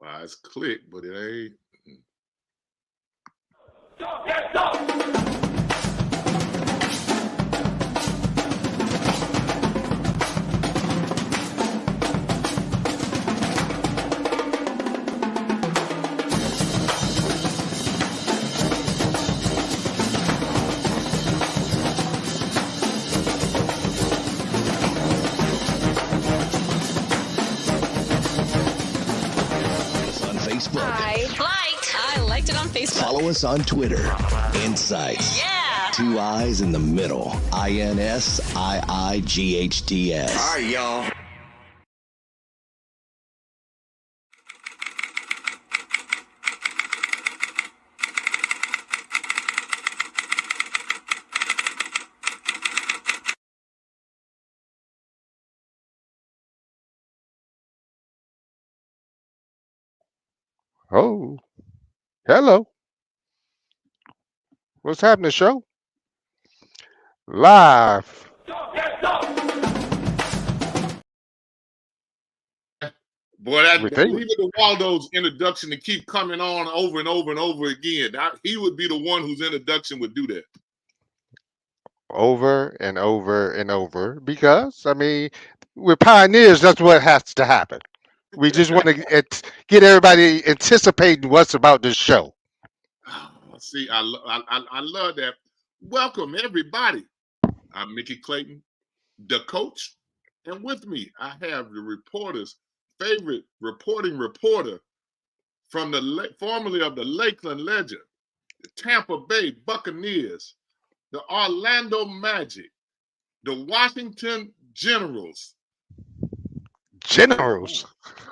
Well, it's click, but it ain't. I liked it on Facebook. Follow us on Twitter. INSiiGHTS. Yeah. 2 I's in the middle. INSiiGHTS. All right, y'all. Oh, hello. What's happening, show? Live. Boy, that With leave it to Waldo's introduction to keep coming on over and over and over again. He would be the one whose introduction would do that. over and over and over because, I mean, we're pioneers. That's what has to happen. We just want to get everybody anticipating what's about this show. See, I love that. Welcome, everybody. I'm Mickey Clayton, the coach. And with me, I have the reporter's favorite reporting reporter from the formerly of the Lakeland Legend, the Tampa Bay Buccaneers, the Orlando Magic, the Washington Generals. Generals.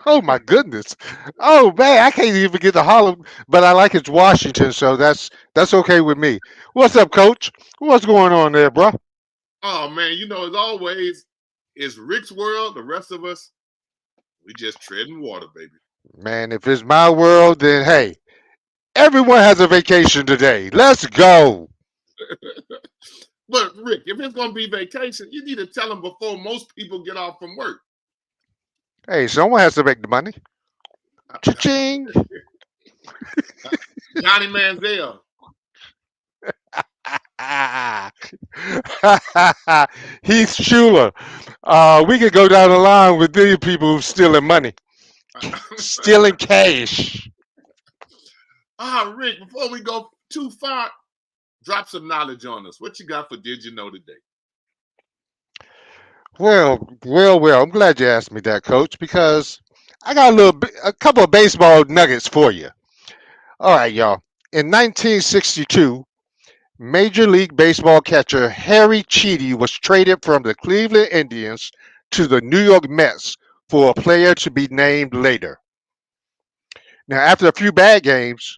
Oh my goodness. Oh man, I can't even get the holler, but I like it's Washington, so that's okay with me. What's up, coach? What's going on there, bro? Oh man, as always, it's Rick's world. The rest of us, we just treading water, baby. Man, if it's my world, then hey, everyone has a vacation today. Let's go. But Rick, if it's going to be vacation, you need to tell them before most people get off from work. Hey, someone has to make the money. Cha-ching. Johnny Manziel. Heath Schuler. We could go down the line with these people who's stealing money, stealing cash. Rick, before we go too far, drop some knowledge on us. What you got for Did You Know today? Well. I'm glad you asked me that, Coach, because I got a couple of baseball nuggets for you. All right, y'all. In 1962, Major League Baseball catcher Harry Cheedy was traded from the Cleveland Indians to the New York Mets for a player to be named later. Now, after a few bad games,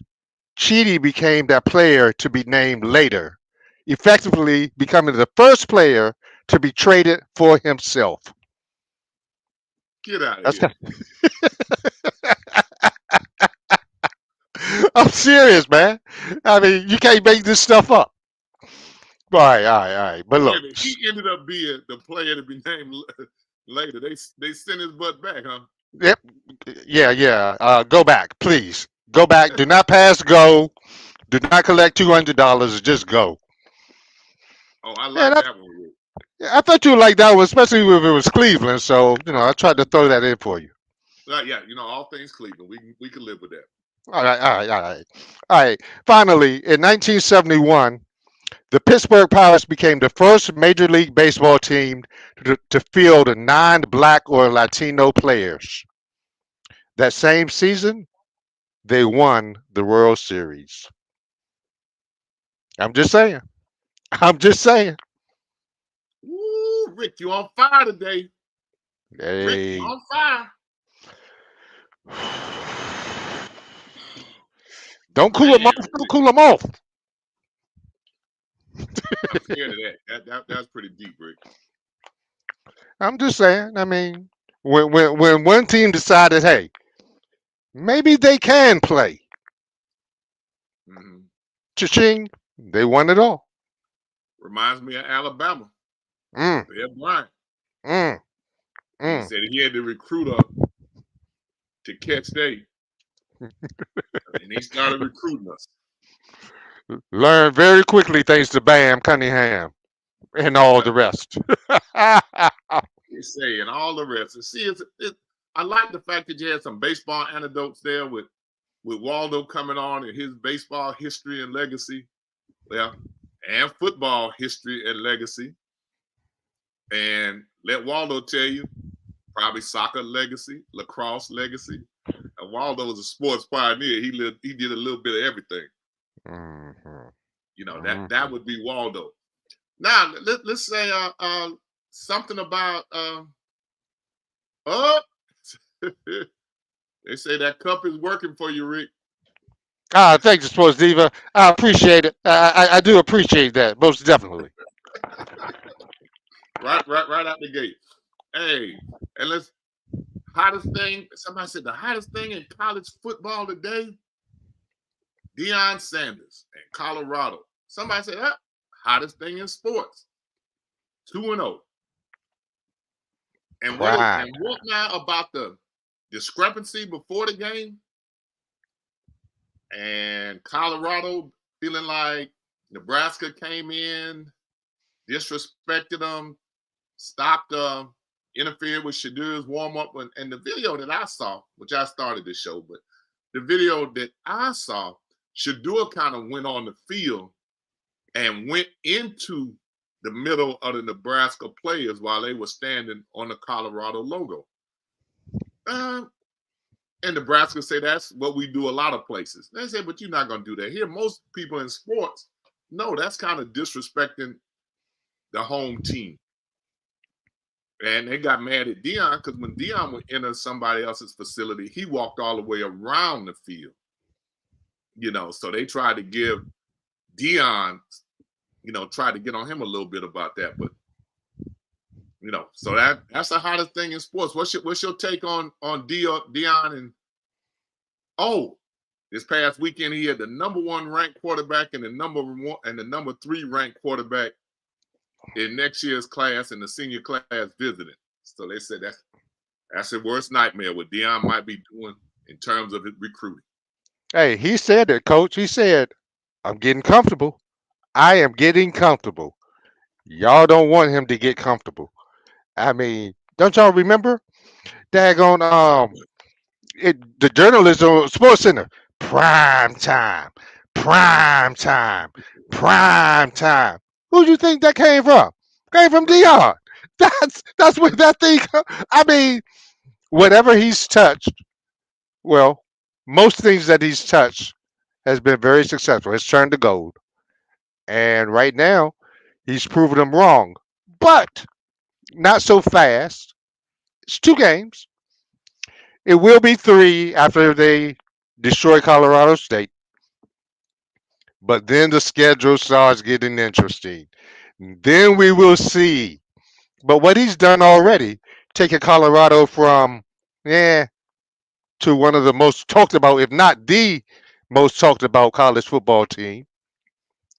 Cheedy became that player to be named later, effectively becoming the first player to be traded for himself. Get out of here. I'm serious, man. I mean, you can't make this stuff up. All right. But look, he ended up being the player to be named later. They sent his butt back, huh? Yep. Yeah. Go back, please. Go back. Do not pass go. Do not collect $200. Just go. Oh, I like that one. I thought you would like that one, especially if it was Cleveland. So, I tried to throw that in for you. Yeah, all things Cleveland. We can live with that. All right. Finally, in 1971, the Pittsburgh Pirates became the first Major League Baseball team to field 9 Black or Latino players. That same season, they won the World Series. I'm just saying. Woo, Rick, you on fire today. Hey. Rick, you on fire. Don't cool them off. Don't cool them off. I'm scared of that. That's pretty deep, Rick. I'm just saying. I mean, when one team decided, hey, maybe they can play. Mm-hmm. Cha-ching, they won it all. Reminds me of Alabama. Bear Bryant. He said he had to recruit up to catch they And he started recruiting us. Learned very quickly thanks to Bam Cunningham and all the rest. You say, and all the rest. And see, I like the fact that you had some baseball anecdotes there with Waldo coming on and his baseball history and legacy. Well, and football history and legacy. And let Waldo tell you, probably soccer legacy, lacrosse legacy. And Waldo was a sports pioneer. He did a little bit of everything. Mm-hmm. You know, that would be Waldo. Now let's say something about they say that cup is working for you, Rick. Thank you, Sports Diva. I appreciate it. I do appreciate that, most definitely. right out the gate. Hey, and hottest thing, somebody said the hottest thing in college football today, Deion Sanders in Colorado. Somebody said, hottest thing in sports, 2-0. And what now about the discrepancy before the game? And Colorado feeling like Nebraska came in, disrespected them, stopped interfered with Shadur's warm-up. And the video that I saw, which I started the show, but the video that I saw, Shadur kind of went on the field and went into the middle of the Nebraska players while they were standing on the Colorado logo. And Nebraska say that's what we do a lot of places. They say, but you're not going to do that. Here, most people in sports, no, that's kind of disrespecting the home team. And they got mad at Deion because when Deion would enter somebody else's facility, he walked all the way around the field. You know, so they tried to give Deion, tried to get on him a little bit about that. But, so that's the hottest thing in sports. What's your take on Deion? And this past weekend he had the number 1 ranked quarterback and the number 3 ranked quarterback in next year's class and the senior class visiting. So they said that's the worst nightmare what Deion might be doing in terms of his recruiting. Hey, he said it, Coach. He said, I'm getting comfortable. I am getting comfortable. Y'all don't want him to get comfortable. I mean, don't y'all remember? Daggone, the journalist on Sports Center, prime time, prime time, prime time. Who do you think that came from? Came from Deion. That's what that thing. I mean, whatever he's touched, well, most things that he's touched has been very successful. It's turned to gold, and right now, he's proven them wrong. But not so fast. It's 2 games. It will be 3 after they destroy Colorado State. But then the schedule starts getting interesting. Then we will see. But what he's done already, taking Colorado from to one of the most talked about, if not the most talked about college football team,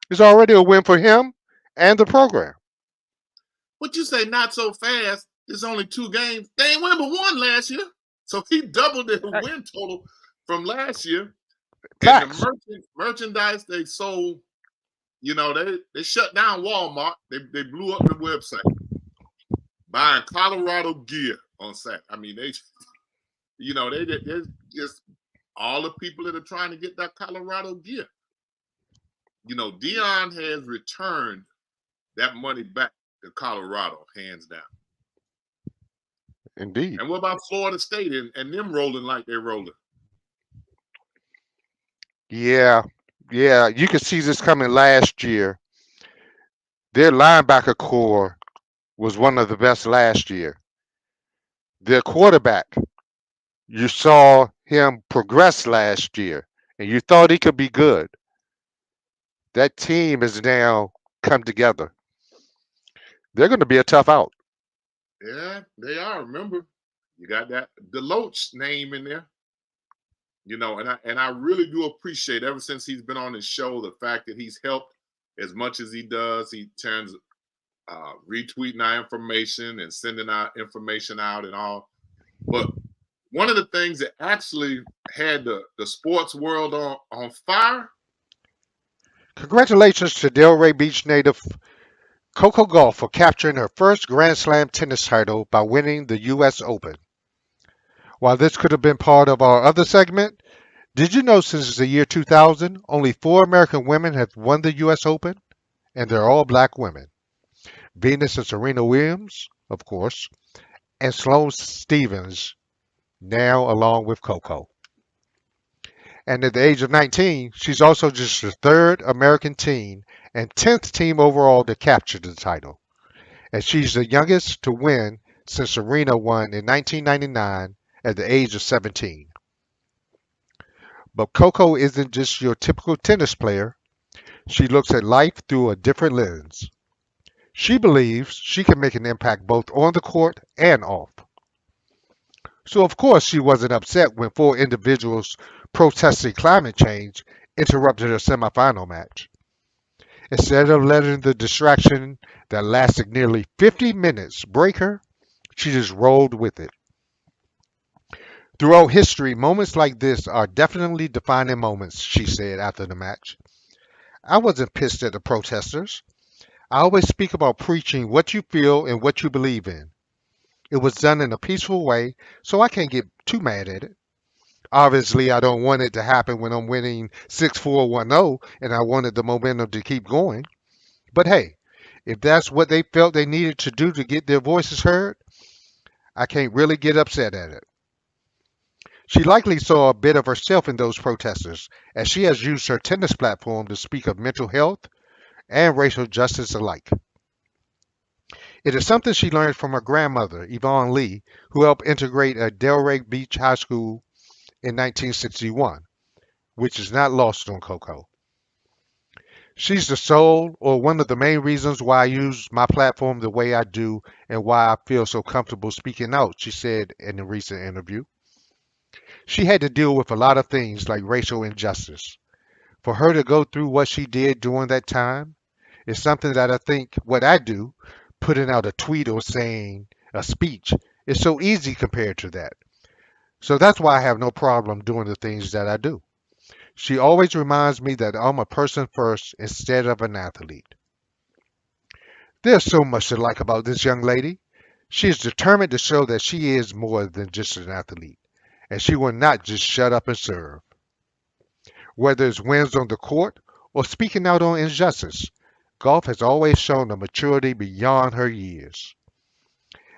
is already a win for him and the program. What you say not so fast? It's only 2 games. They ain't win but 1 last year. So he doubled their win total from last year. And the merchandise they sold, they shut down Walmart. They blew up the website. Buying Colorado gear on Saturday. I mean, they just all the people that are trying to get that Colorado gear. Deion has returned that money back to Colorado, hands down. Indeed. And what about Florida State and them rolling like they're rolling? Yeah. You could see this coming last year. Their linebacker core was one of the best last year. Their quarterback, you saw him progress last year, and you thought he could be good. That team has now come together. They're going to be a tough out. Yeah, they are. Remember, you got that Deloach name in there. And I really do appreciate, ever since he's been on the show, the fact that he's helped as much as he does. He turns retweeting our information and sending our information out and all. But one of the things that actually had the sports world on fire. Congratulations to Delray Beach native Coco Gauff for capturing her first Grand Slam tennis title by winning the U.S. Open. While this could have been part of our other segment, did you know since the year 2000, only 4 American women have won the U.S. Open? And they're all black women. Venus and Serena Williams, of course, and Sloane Stevens, now along with Coco. And at the age of 19, she's also just the 3rd American teen and 10th team overall to capture the title. And she's the youngest to win since Serena won in 1999 at the age of 17. But Coco isn't just your typical tennis player. She looks at life through a different lens. She believes she can make an impact both on the court and off. So of course she wasn't upset when 4 individuals protesting climate change interrupted her semifinal match. Instead of letting the distraction that lasted nearly 50 minutes break her, she just rolled with it. Throughout history, moments like this are definitely defining moments, she said after the match. I wasn't pissed at the protesters. I always speak about preaching what you feel and what you believe in. It was done in a peaceful way, so I can't get too mad at it. Obviously, I don't want it to happen when I'm winning 6-4-1-0 and I wanted the momentum to keep going. But hey, if that's what they felt they needed to do to get their voices heard, I can't really get upset at it. She likely saw a bit of herself in those protesters, as she has used her tennis platform to speak of mental health and racial justice alike. It is something she learned from her grandmother, Yvonne Lee, who helped integrate at Delray Beach High School in 1961, which is not lost on Coco. She's the soul, or one of the main reasons why I use my platform the way I do and why I feel so comfortable speaking out, she said in a recent interview. She had to deal with a lot of things like racial injustice. For her to go through what she did during that time is something that I think what I do, putting out a tweet or saying a speech, is so easy compared to that. So that's why I have no problem doing the things that I do. She always reminds me that I'm a person first instead of an athlete. There's so much to like about this young lady. She is determined to show that she is more than just an athlete, and she will not just shut up and serve. Whether it's wins on the court or speaking out on injustice, Gauff has always shown a maturity beyond her years.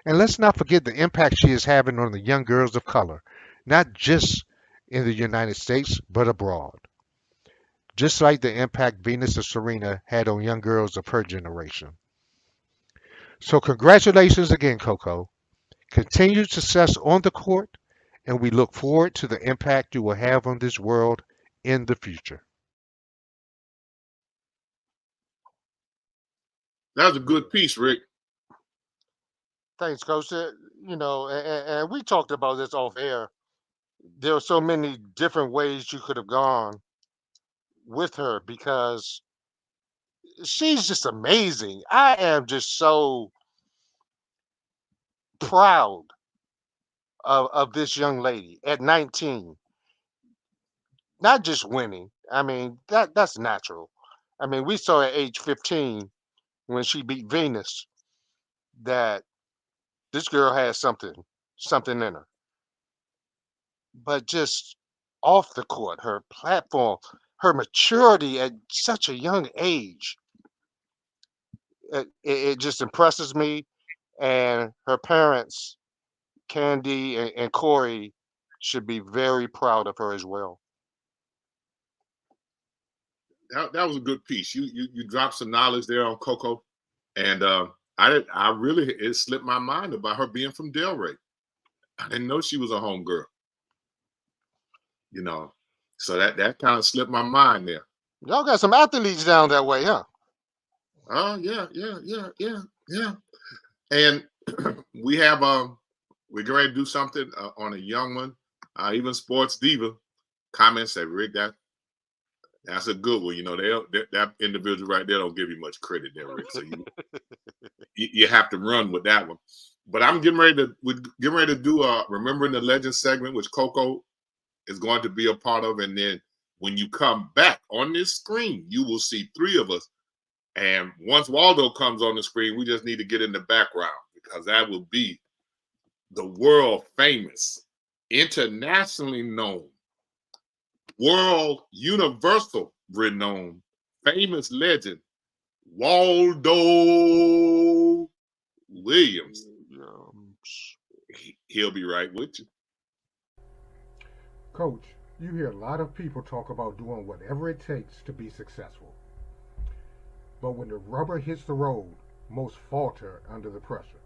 And let's not forget the impact she is having on the young girls of color, not just in the United States, but abroad. Just like the impact Venus and Serena had on young girls of her generation. So congratulations again, Coco. Continued success on the court, and we look forward to the impact you will have on this world in the future. That was a good piece, Rick. Thanks, Coach. And we talked about this off air. There are so many different ways you could have gone with her because she's just amazing. I am just so proud of this young lady at 19. Not just winning. I mean, that's natural. I mean, we saw at age 15 when she beat Venus that this girl has something in her. But just off the court, her platform, her maturity at such a young age, it just impresses me. And her parents, Candy and Corey, should be very proud of her as well. That was a good piece. You dropped some knowledge there on Coco, and I really, it slipped my mind about her being from Delray. I didn't know she was a home girl. So that kind of slipped my mind there. Y'all got some athletes down that way, huh? Oh yeah. And we have we're going to do something on a young one. Even Sports Diva comments that Rick, that's a good one. That individual right there don't give you much credit there, Rick. So you have to run with that one. But we're getting ready to do a Remembering the Legend segment, which Coco is going to be a part of. And then when you come back on this screen, you will see three of us. And once Waldo comes on the screen, we just need to get in the background because that will be the world famous, internationally known, world universal renowned, famous legend, Waldo Williams. He'll be right with you. Coach, you hear a lot of people talk about doing whatever it takes to be successful. But when the rubber hits the road, most falter under the pressure.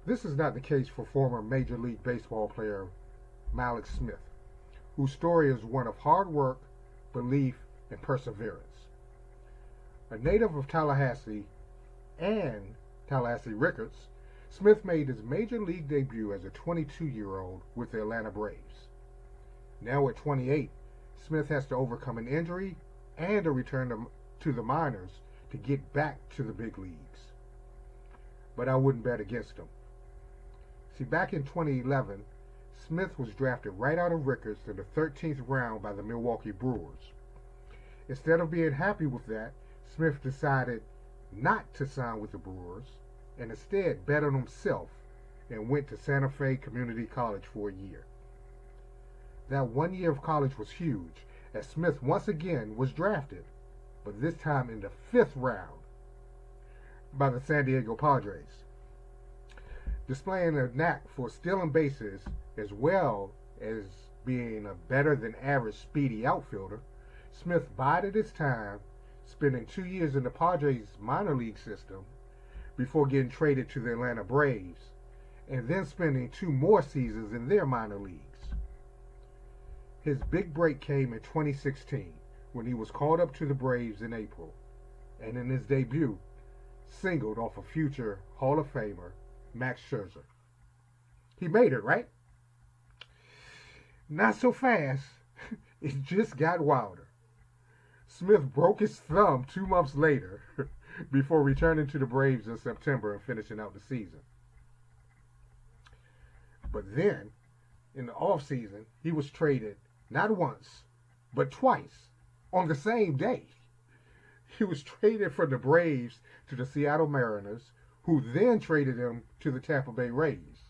This is not the case for former Major League Baseball player Mallex Smith, whose story is one of hard work, belief, and perseverance. A native of Tallahassee and Tallahassee Ricketts, Smith made his Major League debut as a 22-year-old with the Atlanta Braves. Now at 28, Smith has to overcome an injury and a return to the minors to get back to the big leagues. But I wouldn't bet against him. See, back in 2011, Smith was drafted right out of Ricketts in the 13th round by the Milwaukee Brewers. Instead of being happy with that, Smith decided not to sign with the Brewers and instead bet on himself and went to Santa Fe Community College for a year. That 1 year of college was huge, as Smith once again was drafted, but this time in the 5th round by the San Diego Padres. Displaying a knack for stealing bases as well as being a better than average speedy outfielder, Smith bided his time, spending 2 years in the Padres minor league system before getting traded to the Atlanta Braves, and then spending 2 more seasons in their minor leagues. His big break came in 2016 when he was called up to the Braves in April, and in his debut, singled off a future Hall of Famer, Max Scherzer. He made it, right? Not so fast. It just got wilder. Smith broke his thumb 2 months later before returning to the Braves in September and finishing out the season. But then, in the offseason, he was traded not once, but twice on the same day. He was traded from the Braves to the Seattle Mariners, who then traded him to the Tampa Bay Rays.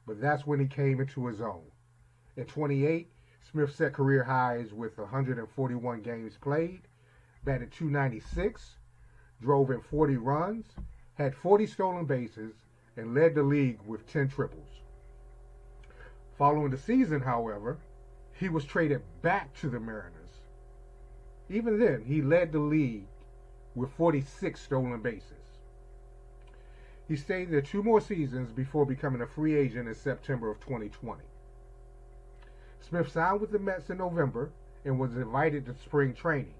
But that's when he came into his own. In 28, Smith set career highs with 141 games played, batted .296, drove in 40 runs, had 40 stolen bases, and led the league with 10 triples. Following the season, however, he was traded back to the Mariners. Even then, he led the league with 46 stolen bases. He stayed there 2 more seasons before becoming a free agent in September of 2020. Smith signed with the Mets in November and was invited to spring training,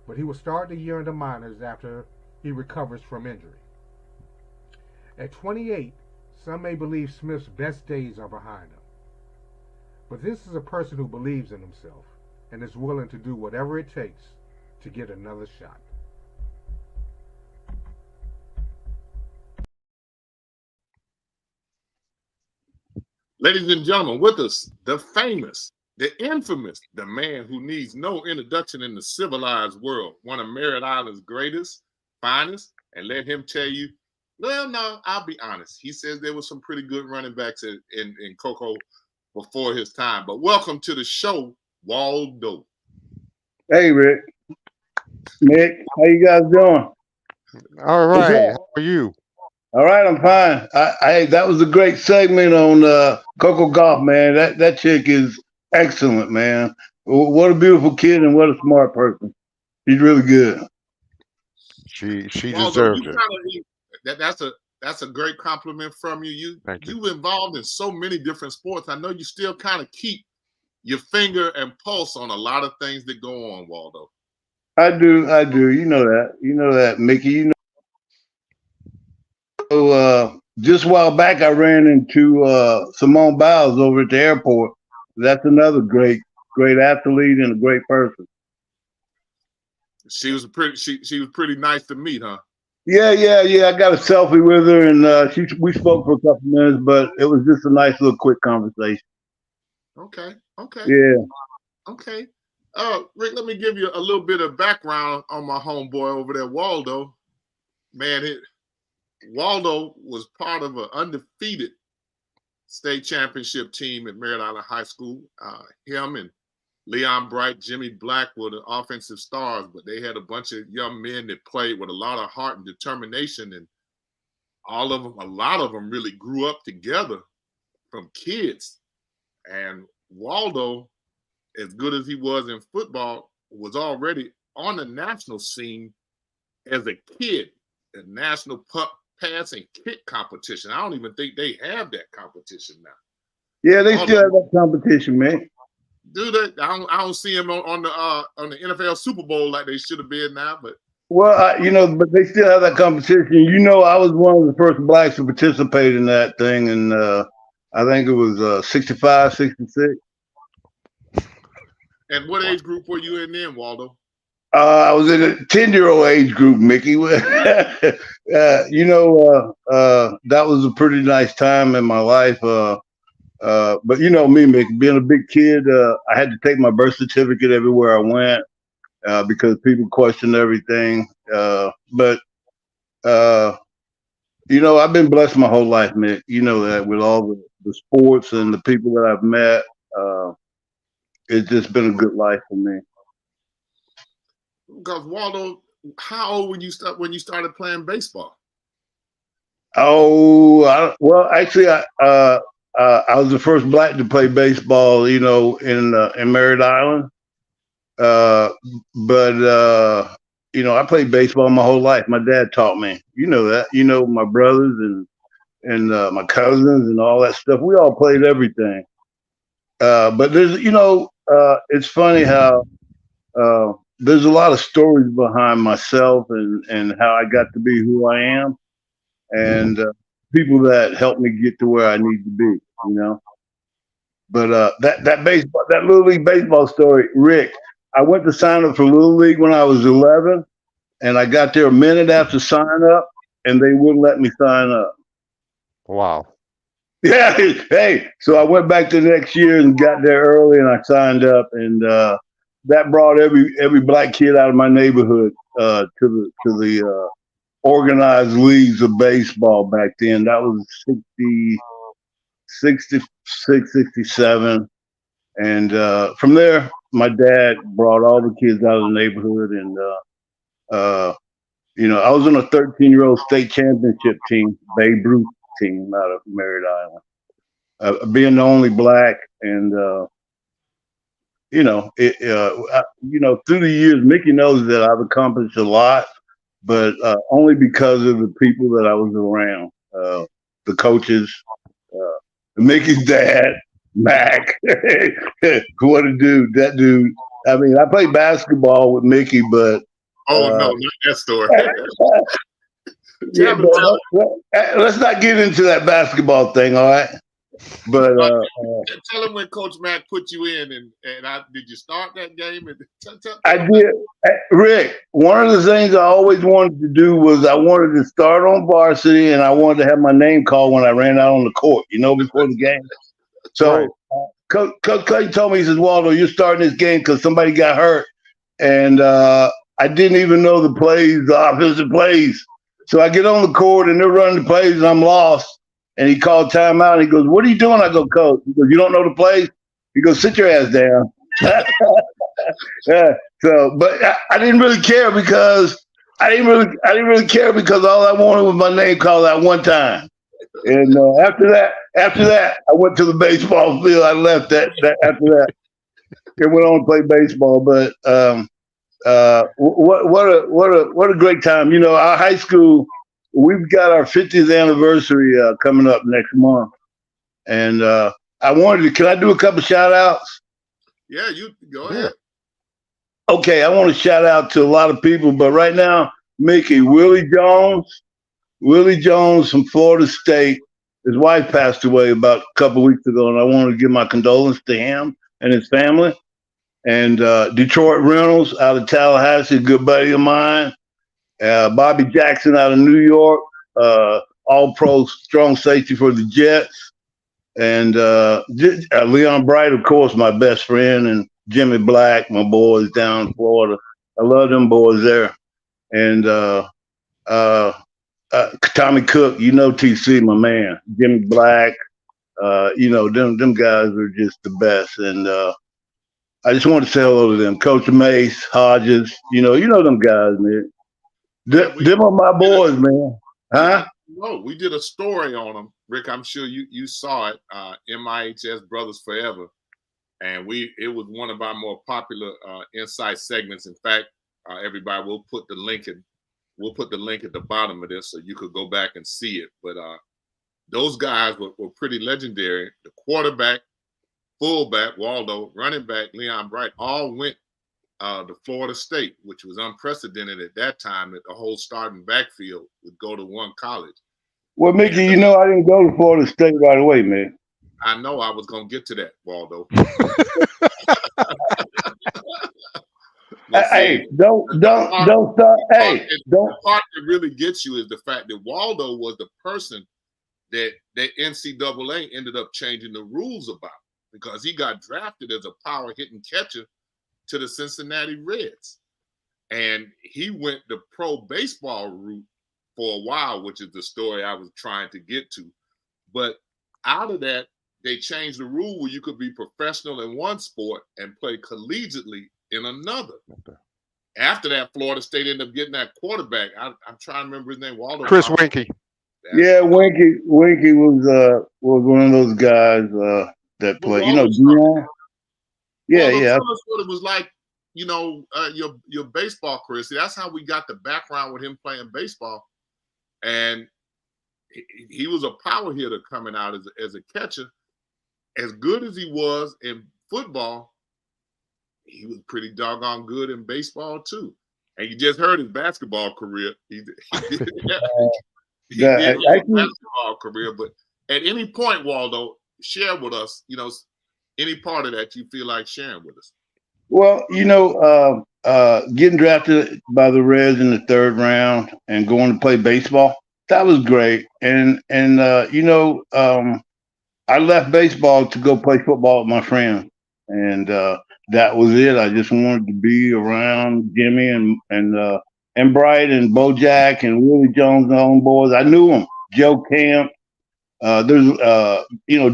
but he will start the year in the minors after he recovers from injury. At 28, some may believe Smith's best days are behind him. But this is a person who believes in himself and is willing to do whatever it takes to get another shot. Ladies and gentlemen, with us, the famous, the infamous, the man who needs no introduction in the civilized world, one of Merritt Island's greatest, finest, and let him tell you, well, no, I'll be honest. He says there were some pretty good running backs in Coco before his time. But welcome to the show, Waldo. Hey, Rick. Mick, how you guys doing? All right. How are you? All right, I'm fine. That was a great segment on Coco Golf, man. That chick is excellent, man. What a beautiful kid and what a smart person. She's really good. She Waldo, deserves it. That's a great compliment from you. Thank you. You've involved in so many different sports. I know you still kind of keep your finger and pulse on a lot of things that go on, Waldo. I do. You know that, Mickey. You know. So, just a while back, I ran into Simone Biles over at the airport. That's another great athlete and a great person. She was pretty nice to meet, huh? Yeah. I got a selfie with her, and we spoke for a couple minutes, but it was just a nice little quick conversation. Okay. Yeah. Okay. Rick, let me give you a little bit of background on my homeboy over there, Waldo. Man, Waldo was part of an undefeated state championship team at Merritt Island High School. Him and Leon Bright, Jimmy Black were the offensive stars, but they had a bunch of young men that played with a lot of heart and determination, and a lot of them really grew up together from kids. And Waldo, as good as he was in football, was already on the national scene as a kid, a national pass and kick competition. I don't even think they have that competition now. Yeah, they still have that competition, man. Do they? I don't see them on the NFL Super Bowl like they should have been now. But but they still have that competition. I was one of the first blacks to participate in that thing, and I think it was 65, 66. And what age group were you in then, Waldo? I was in a 10-year-old age group, Mickey. That was a pretty nice time in my life. But you know me, Mick, being a big kid, I had to take my birth certificate everywhere I went because people questioned everything. But I've been blessed my whole life, Mick. You know that with all the sports and the people that I've met. It's just been a good life for me. Because Waldo, how old when you started playing baseball? Oh, actually, I was the first black to play baseball, in Merritt Island. But I played baseball my whole life. My dad taught me. You know that. My brothers and my cousins and all that stuff. We all played everything. But there's, it's funny how there's a lot of stories behind myself and how I got to be who I am, and people that helped me get to where I need to be. But that Little League baseball story, Rick. I went to sign up for Little League when I was 11, and I got there a minute after sign up, and they wouldn't let me sign up. Wow. Yeah. Hey, so I went back the next year and got there early, and I signed up, and that brought every black kid out of my neighborhood to the organized leagues of baseball back then. That was 66, 67. And from there, my dad brought all the kids out of the neighborhood. And, I was on a 13-year-old state championship team, Babe Ruth team out of Merritt Island. Being the only black and, through the years, Mickey knows that I've accomplished a lot, but only because of the people that I was around, the coaches, Mickey's dad, Mac. What a dude! That dude. I mean, I played basketball with Mickey, but no, not that story. Yeah, but let's not get into that basketball thing, all right? But tell him when Coach Mac put you in, and did you start that game? I did, Rick. One of the things I always wanted to do was I wanted to start on varsity, and I wanted to have my name called when I ran out on the court, before the game. So Coach Clay told me, he says, Waldo, you're starting this game because somebody got hurt, and I didn't even know the plays, the offensive plays. So I get on the court, and they're running the plays, and I'm lost. And he called timeout, and he goes, what are you doing? I go, Coach. He goes, you don't know the plays? He goes, sit your ass down. Yeah. So, but I didn't really care because I didn't really care because all I wanted was my name called that one time. And after that, I went to the baseball field. I left that after that and went on to play baseball. But what a great time! Our high school. We've got our 50th anniversary coming up next month. And can I do a couple shout outs? Yeah, you go ahead. Okay, I want to shout out to a lot of people, but right now, Mickey, Willie Jones from Florida State. His wife passed away about a couple of weeks ago, and I want to give my condolences to him and his family. And Detroit Reynolds out of Tallahassee, a good buddy of mine. Bobby Jackson out of New York, all-pro strong safety for the Jets. And Leon Bright, of course, my best friend, and Jimmy Black, my boys down in Florida. I love them boys there. And Tommy Cook, TC, my man, Jimmy Black, them guys are just the best. And I just want to say hello to them. Coach Mace, Hodges, you know them guys, man. Them are my boys, man. Huh? No, we did a story on them, Rick. I'm sure you saw it. MIHS Brothers Forever, and it was one of our more popular insight segments. In fact, everybody, we'll put the link at the bottom of this so you could go back and see it. But those guys were pretty legendary. The quarterback, fullback Waldo, running back Leon Bright, all went to Florida State, which was unprecedented at that time, that the whole starting backfield would go to one college. Well, Mickey, I didn't go to Florida State right away, man. I know I was going to get to that, Waldo. Hey, don't start. Hey, don't. The part that really gets you is the fact that Waldo was the person that NCAA ended up changing the rules about, because he got drafted as a power hitting catcher to the Cincinnati Reds. And he went the pro baseball route for a while, which is the story I was trying to get to. But out of that, they changed the rule where you could be professional in one sport and play collegiately in another. Okay. After that, Florida State ended up getting that quarterback. I'm trying to remember his name. Waldo. Chris Winkie. Yeah, Winkie was one of those guys that played. Dion. Yeah. Tell us what it was like, your baseball career. See, that's how we got the background with him playing baseball. And he was a power hitter coming out as a catcher. As good as he was in football, he was pretty doggone good in baseball too. And you just heard his basketball career. He did a basketball career. But at any point, Waldo, share with us, any part of that you feel like sharing with us. Well, getting drafted by the Reds in the 3rd round and going to play baseball, that was great. And I left baseball to go play football with my friends. And that was it. I just wanted to be around Jimmy and Bright and Bojack and Willie Jones and all them boys. I knew them. Joe Camp. There's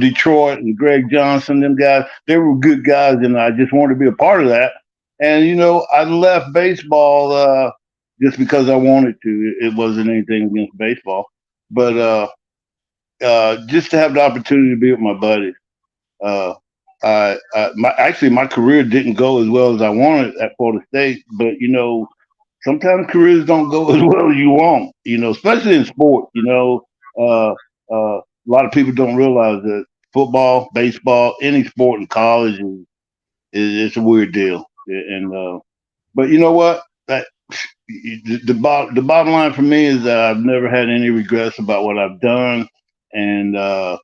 Detroit and Greg Johnson, them guys, they were good guys, and I just wanted to be a part of that. And I left baseball just because I wanted to. It wasn't anything against baseball, but just to have the opportunity to be with my buddies. My career didn't go as well as I wanted at Florida State, but sometimes careers don't go as well as you want. Especially in sports. A lot of people don't realize that football, baseball, any sport in college is a weird deal. And but you know what? The bottom line for me is that I've never had any regrets about what I've done, and I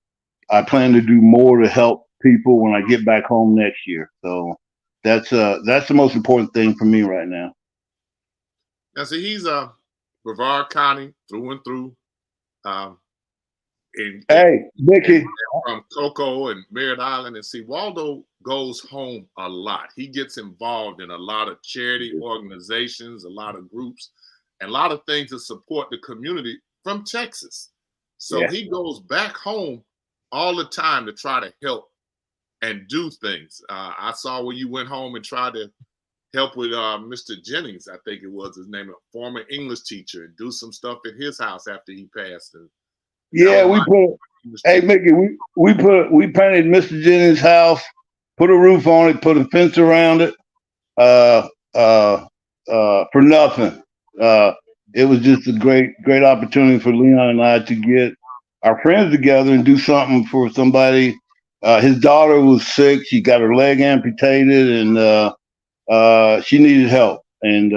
plan to do more to help people when I get back home next year. So that's the most important thing for me right now. Now, see, he's Brevard County through and through. Hey, Mickey. From Cocoa and Merritt Island. And see, Waldo goes home a lot. He gets involved in a lot of charity organizations, a lot of groups, and a lot of things to support the community from Texas. So he goes back home all the time to try to help and do things. I saw where you went home and tried to help with Mr. Jennings, I think it was his name, a former English teacher, and do some stuff at his house after he passed. And yeah, hey Mickey, we painted Mr. Jennings' house, put a roof on it, put a fence around it, for nothing. It was just a great opportunity for Leon and I to get our friends together and do something for somebody. His daughter was sick; she got her leg amputated, and she needed help, and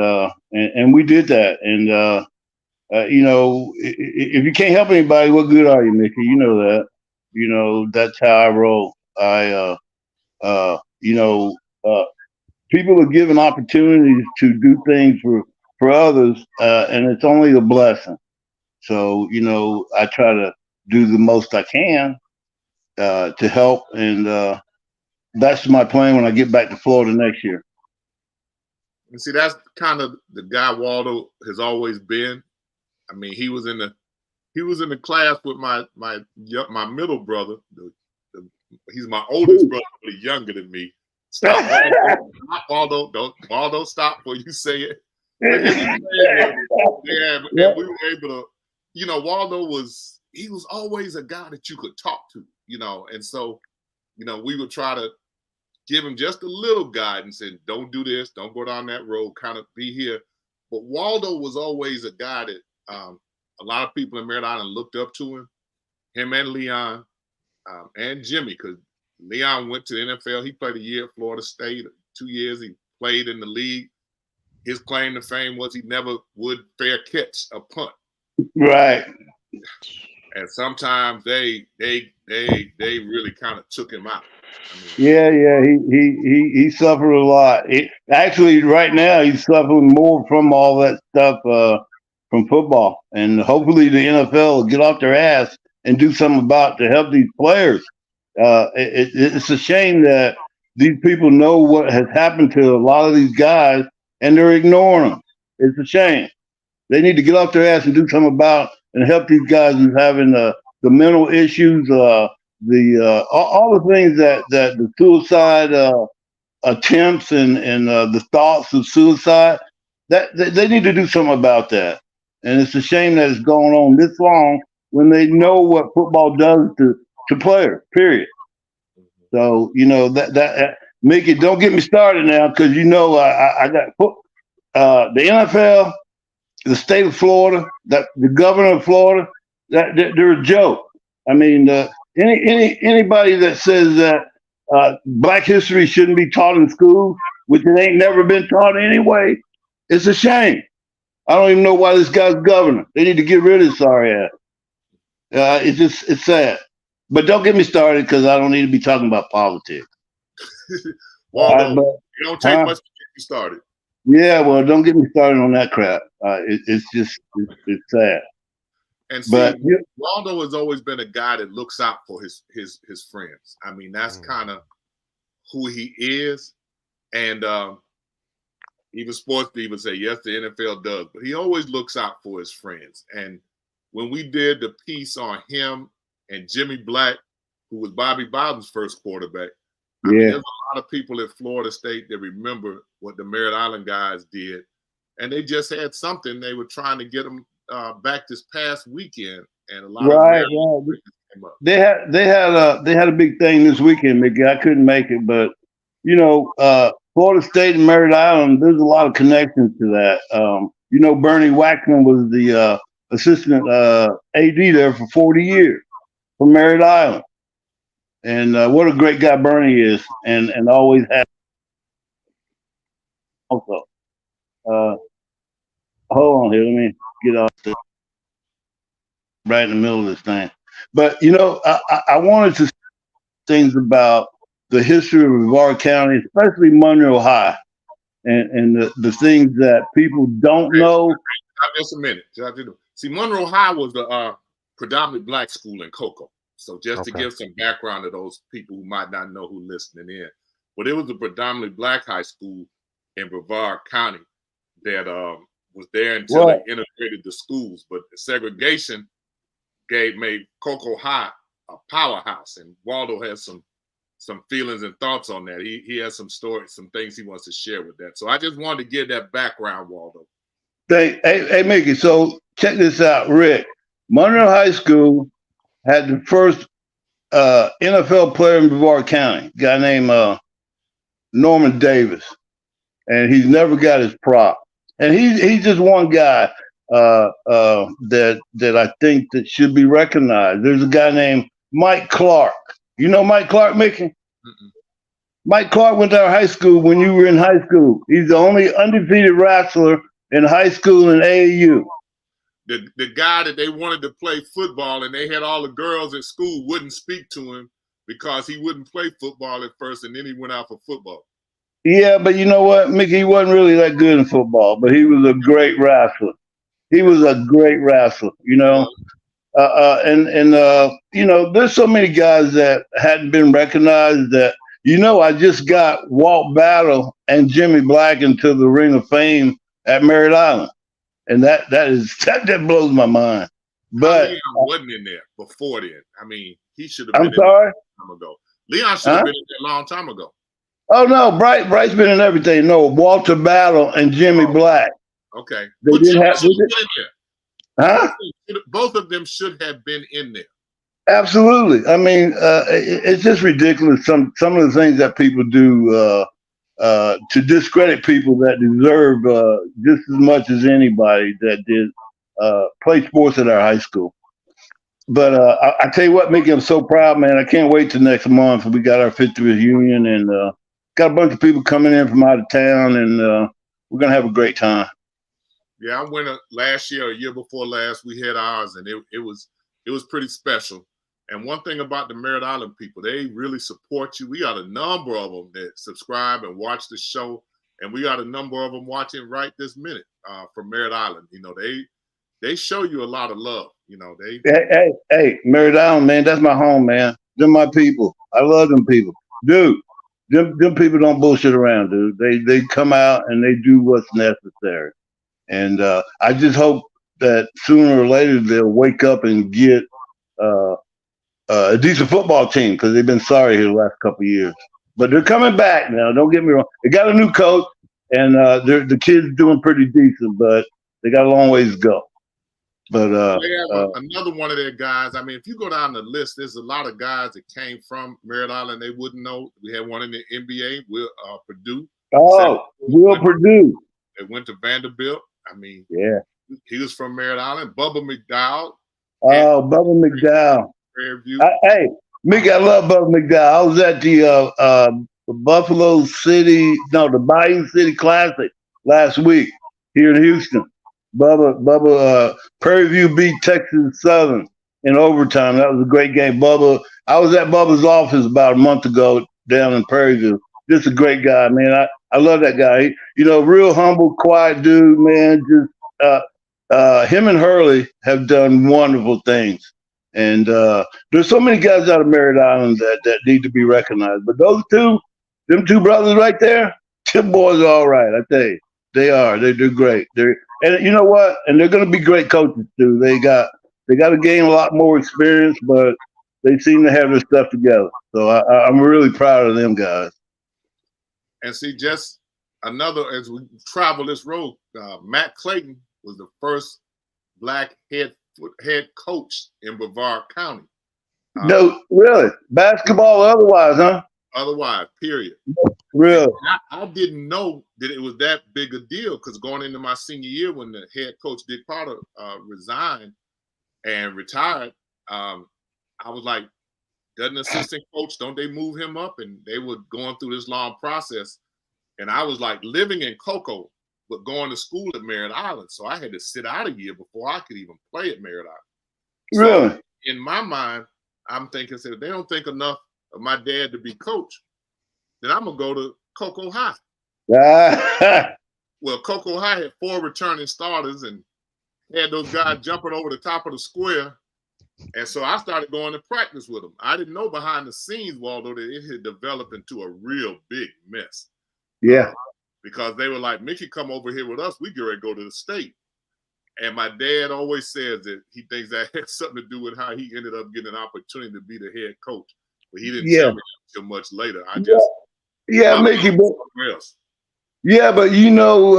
we did that. And if you can't help anybody, what good are you, Mickey? You know that. That's how I roll. People are given opportunities to do things for for others, and it's only a blessing. So, I try to do the most I can to help, and that's my plan when I get back to Florida next year. And see, that's kind of the guy Waldo has always been. I mean, he was in the class with my middle brother. He's my oldest brother, but he's younger than me. Stop, Waldo! Don't Waldo, stop before you say it. And we were able to, Waldo was always a guy that you could talk to, and so, we would try to give him just a little guidance and don't do this, don't go down that road, kind of be here. But Waldo was always a guy that a lot of people in Merritt Island looked up to him and Leon and Jimmy, because Leon went to the NFL. He played a year at Florida State, 2 years. He played in the league. His claim to fame was he never would fair catch a punt. Right. And sometimes they really kind of took him out. Yeah, he suffered a lot. Actually, right now he's suffering more from all that stuff from football, and hopefully the NFL will get off their ass and do something about to help these players. It's a shame that these people know what has happened to a lot of these guys, and they're ignoring them. It's a shame. They need to get off their ass and do something about and help these guys who's having the mental issues, all the things that the suicide attempts and the thoughts of suicide, that they need to do something about that. And it's a shame that it's going on this long when they know what football does to players, period. So, that Mickey, don't get me started now, because I got the NFL, the state of Florida, that the governor of Florida, that they're a joke. I mean, anybody that says that Black history shouldn't be taught in school, which it ain't never been taught anyway, it's a shame. I don't even know why this guy's governor. They need to get rid of his sorry ass. It's sad. But don't get me started, because I don't need to be talking about politics. Waldo, it don't take much to get you started. Yeah, well, don't get me started on that crap. It's sad. And see, Waldo has always been a guy that looks out for his friends. I mean, that's kind of who he is. And even sports divas say, yes, the NFL does, but he always looks out for his friends. And when we did the piece on him and Jimmy Black, who was Bobby Bowden's first quarterback, I mean, there's a lot of people at Florida State that remember what the Merritt Island guys did, and they just had something. They were trying to get them back this past weekend, and a lot of came up. They had a big thing this weekend, Mickey. I couldn't make it, but Florida State and Merritt Island, there's a lot of connections to that. Bernie Waxman was the assistant AD there for 40 years from Merritt Island. And what a great guy Bernie is, and always has. Also, hold on here. Let me get off right in the middle of this thing. But I wanted to say things about the history of Brevard County, especially Monroe High, and the things that people don't know. Just a minute. See, Monroe High was the predominantly Black school in Cocoa. So just to give some background to those people who might not know who listening in, but it was a predominantly Black high school in Brevard County that was there until they integrated the schools. But the segregation made Cocoa High a powerhouse, and Waldo has some feelings and thoughts on that. He has some stories, some things he wants to share with that. So I just wanted to give that background, Waldo. Hey, Mickey. So check this out, Rick. Monroe High School had the first NFL player in Brevard County, a guy named Norman Davis, and he's never got his prop. And he's just one guy that I think that should be recognized. There's a guy named Mike Clark. You know Mike Clark, Mickey? Mm-mm. Mike Clark went to our high school when you were in high school. He's the only undefeated wrestler in high school in AAU. The guy that they wanted to play football, and they had all the girls at school wouldn't speak to him because he wouldn't play football at first, and then he went out for football. Yeah, but you know what, Mickey, he wasn't really that good in football, but he was a great wrestler. He was a great wrestler, you know. You know, there's so many guys that hadn't been recognized that, you know, I just got Walt Battle and Jimmy Black into the Ring of Fame at Merritt Island, and that blows my mind. But Leon wasn't in there before then. I mean, he should have been I'm sorry? in there a long time ago. Leon should have been in there a long time ago. Oh no, Bryce been in everything. No, Walter Battle and Jimmy Black. Okay. They didn't have been in there. Huh? Both of them should have been in there. Absolutely. I mean, it's just ridiculous. Some of the things that people do to discredit people that deserve just as much as anybody that did play sports at our high school. But I tell you what, Mickey, I'm so proud, man. I can't wait till next month. We got our 50th reunion and got a bunch of people coming in from out of town, and we're gonna have a great time. Yeah, I went last year, a year before last. We had ours, and it was pretty special. And one thing about the Merritt Island people, they really support you. We got a number of them that subscribe and watch the show, and we got a number of them watching right this minute from Merritt Island. You know, they show you a lot of love. You know, Hey, Merritt Island, man, that's my home, man. They're my people. I love them people, dude. Them people don't bullshit around, dude. They come out and they do what's necessary. And I just hope that sooner or later they'll wake up and get a decent football team, because they've been sorry here the last couple of years. But they're coming back now. Don't get me wrong. They got a new coach, and the kids doing pretty decent, but they got a long ways to go. But another one of their guys. I mean, if you go down the list, there's a lot of guys that came from Merritt Island they wouldn't know. We had one in the NBA, Will Purdue. Will Purdue. They went to Vanderbilt. I mean, yeah, he was from Merritt Island. Bubba McDowell. Bubba McDowell. Hey, Mick, I love Bubba McDowell. I was at the the Bayou City Classic last week here in Houston. Bubba Prairie View beat Texas Southern in overtime. That was a great game. I was at Bubba's office about a month ago down in Prairie View. Just a great guy, man. I love that guy. You know, real humble, quiet dude, man. Just him and Hurley have done wonderful things. And there's so many guys out of Merritt Island that need to be recognized. But those them two brothers right there, them boys are all right, I tell you. They are. They do great. And you know what? And they're going to be great coaches too. They got to gain a lot more experience, but they seem to have their stuff together. So I'm really proud of them guys. And see, just another, as we travel this road, Matt Clayton was the first black head coach in Brevard County. No, really? Basketball or otherwise, huh? Otherwise, period. Really? I didn't know that it was that big a deal, because going into my senior year when the head coach, Dick Potter, resigned and retired, I was like, doesn't assistant coach, don't they move him up? And they were going through this long process. And I was like living in Cocoa, but going to school at Merritt Island. So I had to sit out a year before I could even play at Merritt Island. Really? So in my mind, I'm thinking, if they don't think enough of my dad to be coach, then I'm going to go to Cocoa High. Well, Cocoa High had 4 returning starters and had those guys jumping over the top of the square. And so I started going to practice with them. I didn't know behind the scenes, Waldo, that it had developed into a real big mess. Yeah. Because they were like, Mickey, come over here with us. We get ready to go to the state. And my dad always says that he thinks that had something to do with how he ended up getting an opportunity to be the head coach. But he didn't tell me too much later. Mickey, but you know,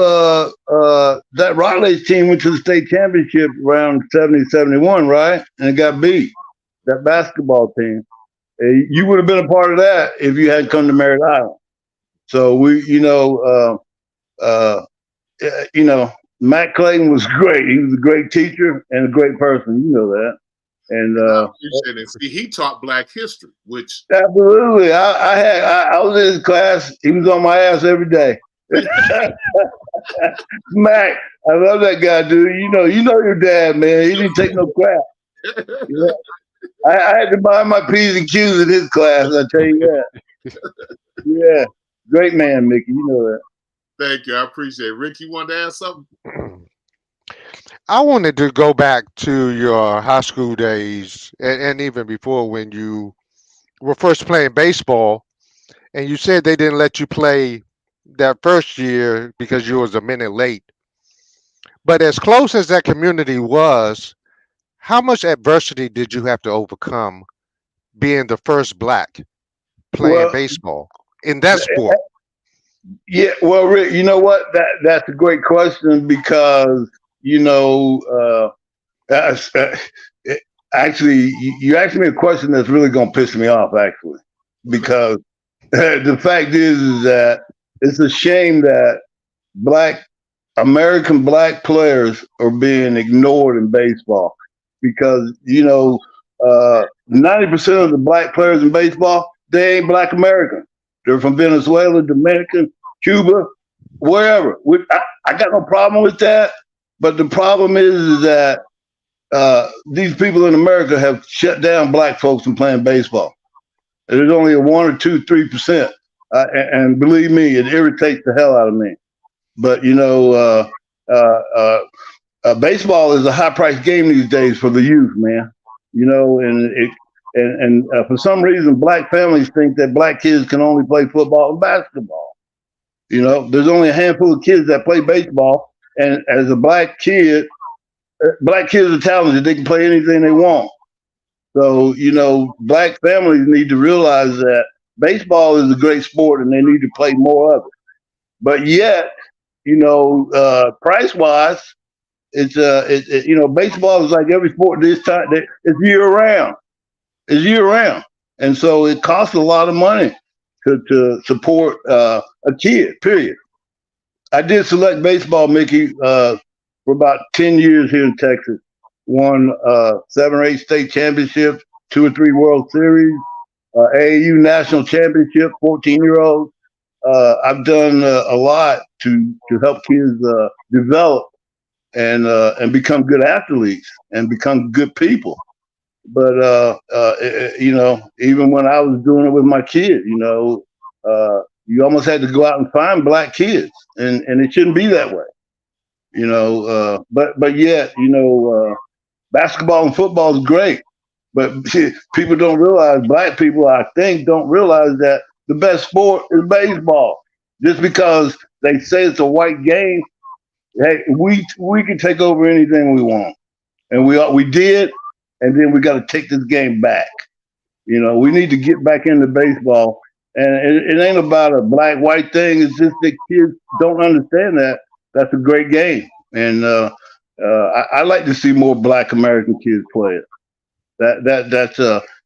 that Raleigh team went to the state championship around 70, 71, right? And it got beat, that basketball team. You would have been a part of that if you hadn't come to Merritt Island. So Matt Clayton was great. He was a great teacher and a great person. You know that. And see, he taught Black history, which absolutely. I was in his class. He was on my ass every day. Mac, I love that guy, dude. You know your dad, man. He didn't take no crap. Yeah. I had to buy my P's and Q's in his class. I tell you that. Yeah. Great man, Mickey. You know that. Thank you. I appreciate it. Rick, you wanted to add something? I wanted to go back to your high school days and even before when you were first playing baseball, and you said they didn't let you play that first year because you was a minute late. But as close as that community was, how much adversity did you have to overcome being the first black playing Well, baseball in that sport? yeah. Well, Rick, you know what? That's a great question because actually, you asked me a question that's really going to piss me off, actually, because the fact is that it's a shame that American black players are being ignored in baseball because 90% of the black players in baseball, they ain't black American. They're from Venezuela, Dominican, Cuba, wherever. I got no problem with that, but the problem is that these people in America have shut down black folks from playing baseball. There's only a 1 or 2, 3%, and believe me, it irritates the hell out of me. But baseball is a high-priced game these days for the youth, man. And for some reason, black families think that black kids can only play football and basketball. There's only a handful of kids that play baseball, and as a black kids are talented. They can play anything they want. So, black families need to realize that baseball is a great sport and they need to play more of it. But yet, price-wise, baseball is like every sport this time. It's year-round. It's year-round. And so it costs a lot of money to support a kid, period. I did select baseball, Mickey, for about 10 years here in Texas. Won 7 or 8 state championships, 2 or 3 World Series, AAU national championship, 14-year-olds. I've done a lot to help kids develop and become good athletes and become good people. But even when I was doing it with my kid, you almost had to go out and find black kids, and it shouldn't be that way. But yet, basketball and football is great, but people don't realize, black people, I think, don't realize that the best sport is baseball. Just because they say it's a white game, hey, we can take over anything we want, and we did, and then we got to take this game back. We need to get back into baseball, and it ain't about a black-white thing. It's just that kids don't understand that. That's a great game, and I like to see more black American kids play it.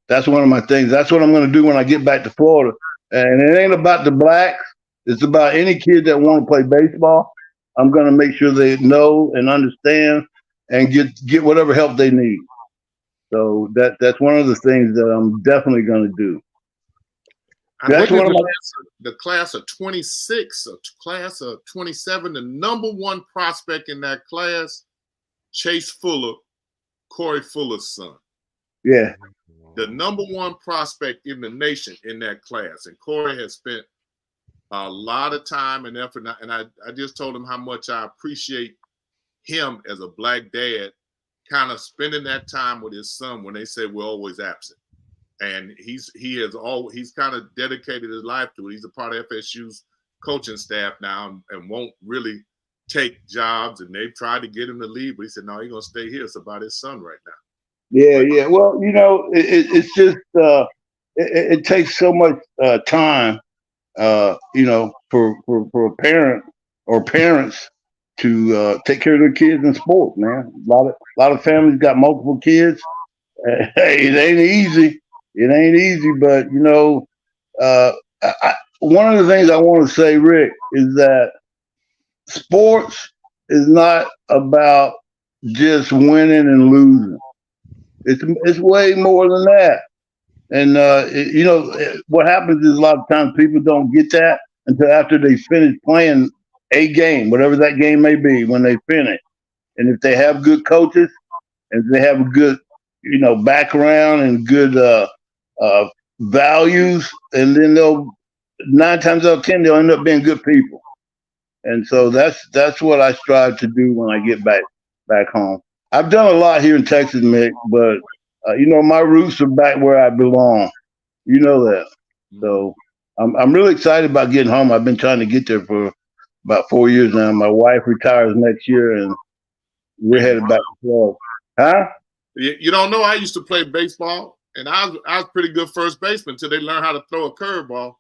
That's one of my things. That's what I'm going to do when I get back to Florida. And it ain't about the blacks. It's about any kid that want to play baseball. I'm going to make sure they know and understand and get whatever help they need. So that's one of the things that I'm definitely going to do. That's one of the class of 26, class of 27, the number one prospect in that class, Chase Fuller, Corey Fuller's son. Yeah. The number one prospect in the nation in that class. And Corey has spent a lot of time and effort. And I just told him how much I appreciate him as a black dad, kind of spending that time with his son when they say we're always absent. And he's kind of dedicated his life to it. He's a part of FSU's coaching staff now and won't really take jobs. And they've tried to get him to leave, but he said, no, he's going to stay here. It's about his son right now. Yeah. Well, it's just it takes so much time, for a parent or parents to take care of their kids in sports, man. A lot of families got multiple kids. Hey, it ain't easy. It ain't easy, but one of the things I want to say, Rick, is that sports is not about just winning and losing. It's way more than that. And what happens is a lot of times people don't get that until after they finish playing a game, whatever that game may be, when they finish. And if they have good coaches, and if they have a good background and good values, and then 9 times out of 10 they'll end up being good people. And so that's what I strive to do when I get back home. I've done a lot here in Texas, Mick, but my roots are back where I belong. You know that. So I'm really excited about getting home. I've been trying to get there for about 4 years now. My wife retires next year, and we're headed back to Florida. Huh? You don't know, I used to play baseball, and I was pretty good first baseman until they learned how to throw a curveball.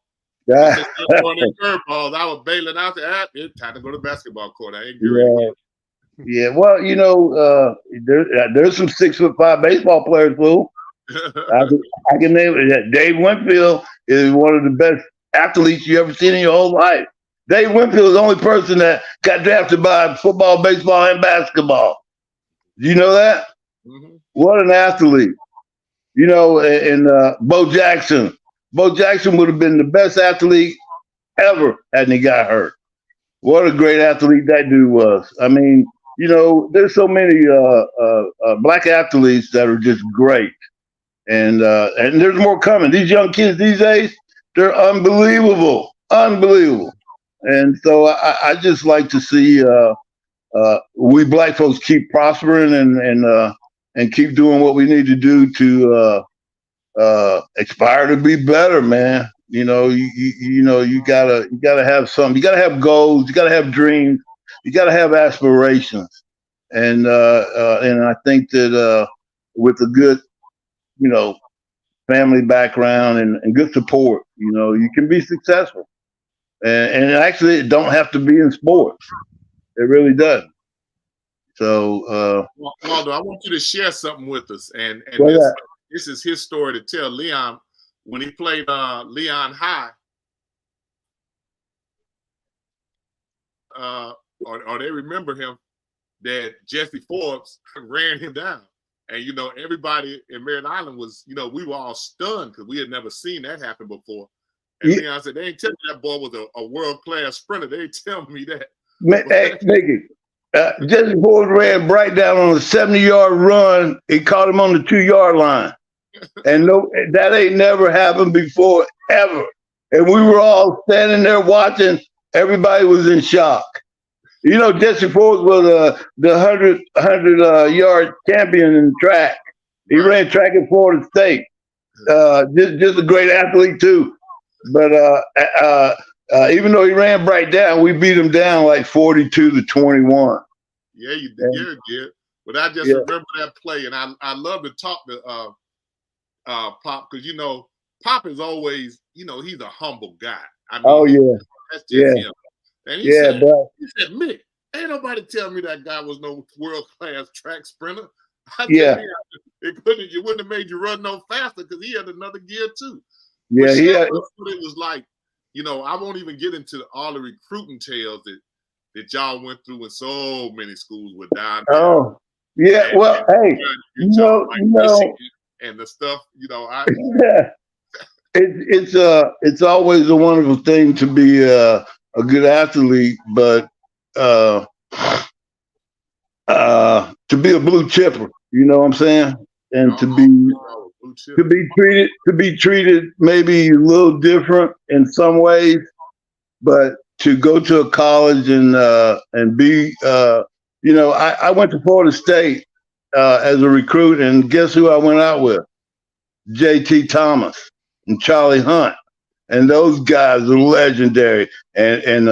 Once they started throwing their curveballs, I was bailing out there. It's time to go to the basketball court. I ain't good. Yeah, well, there's some 6'5" baseball players, fool. I can name it. Dave Winfield is one of the best athletes you ever seen in your whole life. Dave Winfield is the only person that got drafted by football, baseball, and basketball. Do you know that? Mm-hmm. What an athlete. And Bo Jackson. Bo Jackson would have been the best athlete ever hadn't he got hurt. What a great athlete that dude was. I mean, there's so many black athletes that are just great. And there's more coming. These young kids these days, they're unbelievable. Unbelievable. And so I just like to see we black folks keep prospering and keep doing what we need to do to aspire to be better, man. You gotta have something. You gotta have goals. You gotta have dreams. You gotta have aspirations. And I think that with a good, family background and good support, you can be successful. And actually, it don't have to be in sports. It really does. So, Waldo, I want you to share something with us. And this is his story to tell. Leon, when he played Leon High, or they remember him, that Jesse Forbes ran him down. And, everybody in Merritt Island was, we were all stunned because we had never seen that happen before. And Leon said, they ain't telling me that boy was a world-class sprinter. They ain't telling me that. Mickey, Jesse Forbes ran Bright down on a 70-yard run. He caught him on the 2-yard line. And that ain't never happened before, ever. And we were all standing there watching. Everybody was in shock. Jesse Forbes was the 100-yard champion in track. He ran track at Florida State. Just a great athlete too. But even though he ran Bright down, we beat him down like 42-21. Yeah, you did. But I just remember that play, and I love to talk to Pop, because Pop is always, he's a humble guy. I mean, that's just him. And he said, Mick, ain't nobody tell me that guy was no world-class track sprinter. It wouldn't have made you run no faster because he had another gear too. Yeah, it was like, I won't even get into all the recruiting tales that y'all went through in so many schools with down there. Oh, yeah. And the stuff, it's always a wonderful thing to be a good athlete, but to be a blue chipper, you know what I'm saying, and to be treated maybe a little different in some ways, but to go to a college and be, I went to Florida State as a recruit, and guess who I went out with? J.T. Thomas and Charlie Hunt. And those guys are legendary. And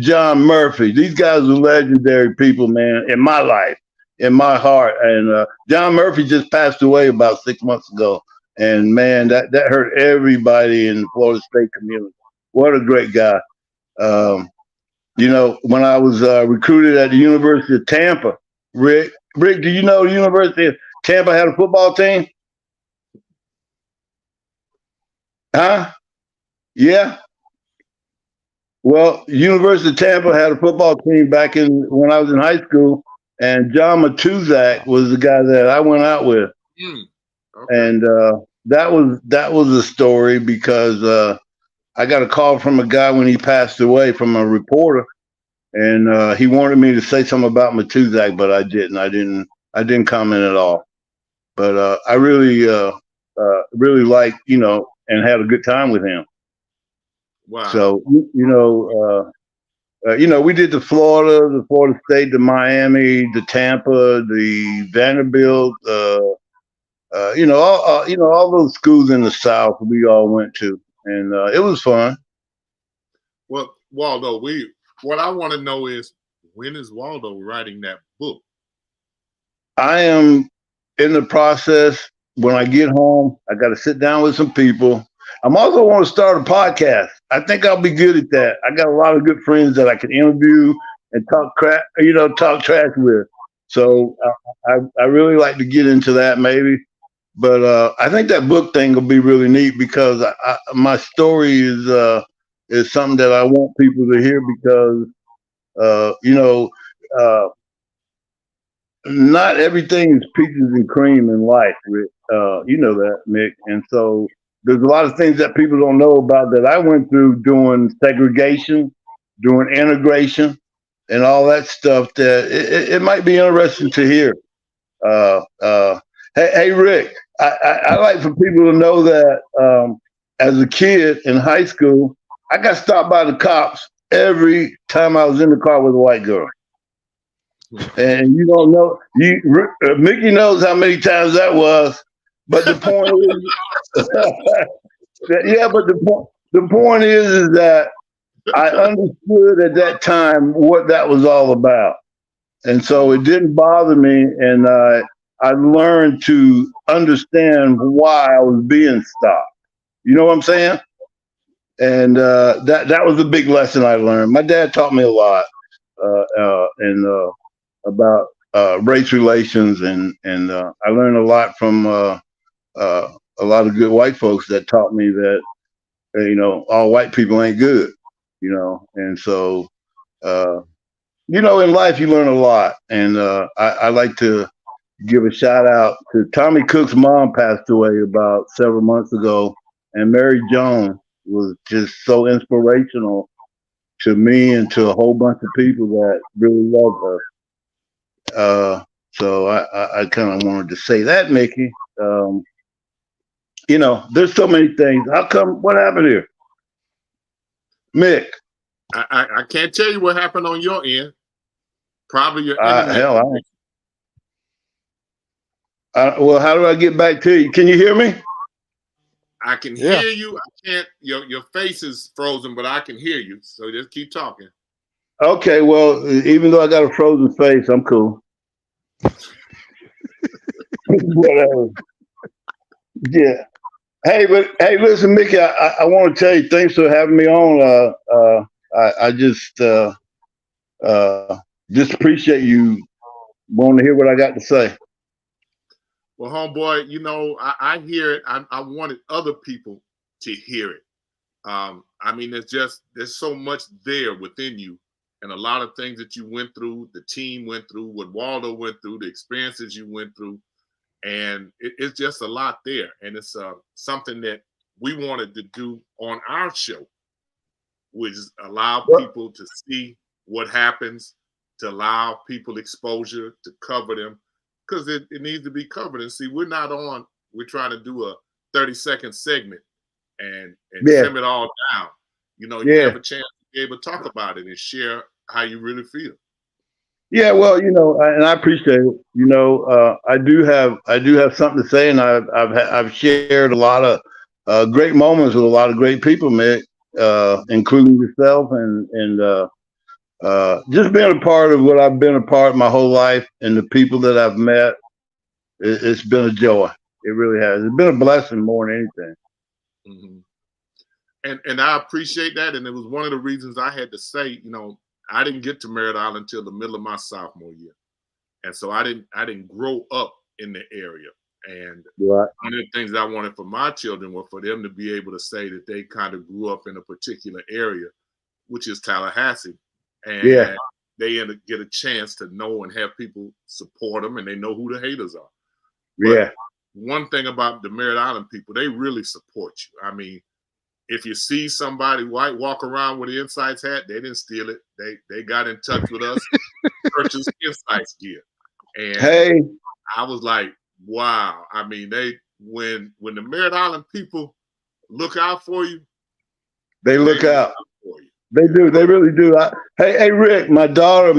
John Murphy. These guys are legendary people, man, in my life, in my heart. And John Murphy just passed away about 6 months ago. And, man, that hurt everybody in the Florida State community. What a great guy. When I was recruited at the University of Tampa, Rick, do you know the University of Tampa had a football team? Huh? Yeah. Well, University of Tampa had a football team back when I was in high school, and John Matuzak was the guy that I went out with. Okay. And that was a story because I got a call from a guy when he passed away from a reporter, and he wanted me to say something about Matuzak, but I didn't. I didn't comment at all. But I really liked, and had a good time with him. Wow. So we did the Florida State, the Miami, the Tampa, the Vanderbilt, all those schools in the South we all went to, and it was fun. Well, Waldo, what I want to know is, when is Waldo writing that book? I am in the process. When I get home, I got to sit down with some people. I'm also want to start a podcast. I think I'll be good at that. I got a lot of good friends that I can interview and talk trash with. So I really like to get into that maybe. But I think that book thing will be really neat because my story is something that I want people to hear because not everything is peaches and cream in life, Rick. You know that, Mick. And so there's a lot of things that people don't know about that I went through doing segregation, doing integration, and all that stuff that it might be interesting to hear. Hey, Rick, I like for people to know that as a kid in high school, I got stopped by the cops every time I was in the car with a white girl. And you don't know, Mickey knows how many times that was. But the point the point is that I understood at that time what that was all about. And so it didn't bother me. And I learned to understand why I was being stopped. You know what I'm saying? And that was a big lesson I learned. My dad taught me a lot about race relations, and I learned a lot from a lot of good white folks that taught me that all white people ain't good. And so in life you learn a lot, and I like to give a shout out to Tommy Cook's mom passed away about several months ago, and Mary Jones was just so inspirational to me and to a whole bunch of people that really love her. So I kind of wanted to say that, Mickey. There's so many things. How come? What happened here, Mick? I can't tell you what happened on your end. Probably your internet. Well, how do I get back to you? Can you hear me? I can hear you. I can't. Your face is frozen, but I can hear you. So just keep talking. Okay. Well, even though I got a frozen face, I'm cool. Whatever. Yeah. Hey, listen, Mickey. I want to tell you, thanks for having me on. I just appreciate you wanting to hear what I got to say. Well, homeboy, I hear it. I wanted other people to hear it. I mean, there's so much there within you, and a lot of things that you went through, the team went through, what Waldo went through, the experiences you went through, and it's just a lot there. And it's something that we wanted to do on our show, which is allow people to see what happens, to allow people exposure, to cover them. Because it needs to be covered. And see, we're trying to do a 30-second segment and trim it all down. You have a chance to be able to talk about it and share how you really feel. Yeah, well, and I appreciate it. I do have something to say, and I've shared a lot of great moments with a lot of great people, Mick, including yourself, and just being a part of what I've been a part of my whole life, and the people that I've met, it's been a joy. It really has. It's been a blessing more than anything. Mm-hmm. And I appreciate that. And it was one of the reasons I had to say, I didn't get to Merritt Island until the middle of my sophomore year, and so I didn't grow up in the area. And one of the things I wanted for my children was for them to be able to say that they kind of grew up in a particular area, which is Tallahassee. And they get a chance to know and have people support them, and they know who the haters are. But one thing about the Merritt Island people, they really support you. I mean, if you see somebody white walk around with the INSiiGHTS hat, they didn't steal it. They got in touch with us, purchased INSiiGHTS gear. And I was like, wow. I mean, when the Merritt Island people look out for you, They look look out. for you. They do. They really do. Hey, Rick, my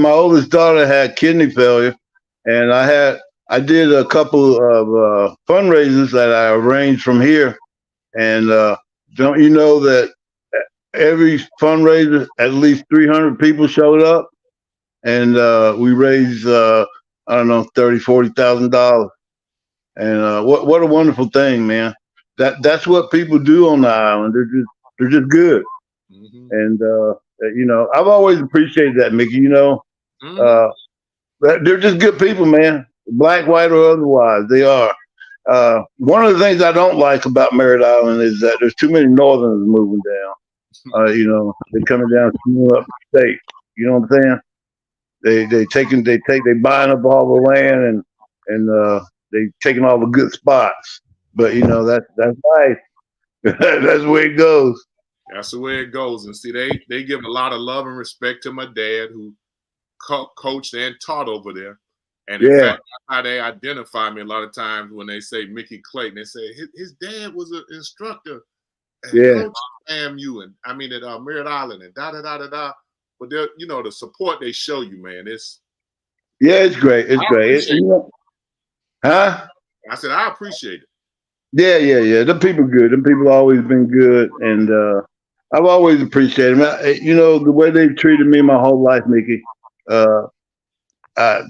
oldest daughter had kidney failure, and I did a couple of fundraisers that I arranged from here. And don't you know that every fundraiser, at least 300 people showed up, and we raised I don't know $30,000-$40,000. And what a wonderful thing, man. That's what people do on the island. They're just good. Mm-hmm. And I've always appreciated that, Mickey. Mm-hmm. They're just good people, man. Black, white, or otherwise, they are. One of the things I don't like about Merritt Island is that there's too many Northerners moving down. They're coming down, screwing up the state. You know what I'm saying? They buying up all the land and they taking all the good spots. But that's life. That's the way it goes. That's the way it goes. And see, they give a lot of love and respect to my dad, who coached and taught over there. And in fact, that's how they identify me a lot of times when they say Mickey Clayton. They say his dad was an instructor at Coach FAMU, and I mean at Merritt Island, and da. But they're, the support they show you, man. It's great. It's great. Huh? I said I appreciate it. Yeah. The people good. The people always been good, and I've always appreciated them. The way they've treated me my whole life, Mickey. I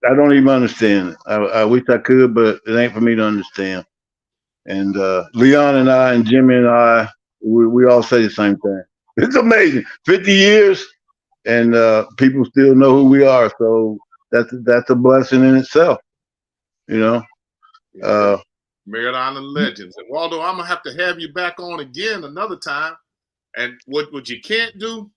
don't even understand it. I wish I could, but it ain't for me to understand. And Leon and I and Jimmy and I, we all say the same thing. It's amazing. 50 years, and people still know who we are. So that's a blessing in itself. Merritt Island legends. And Waldo, I'm gonna have you back on again another time. And what you can't do,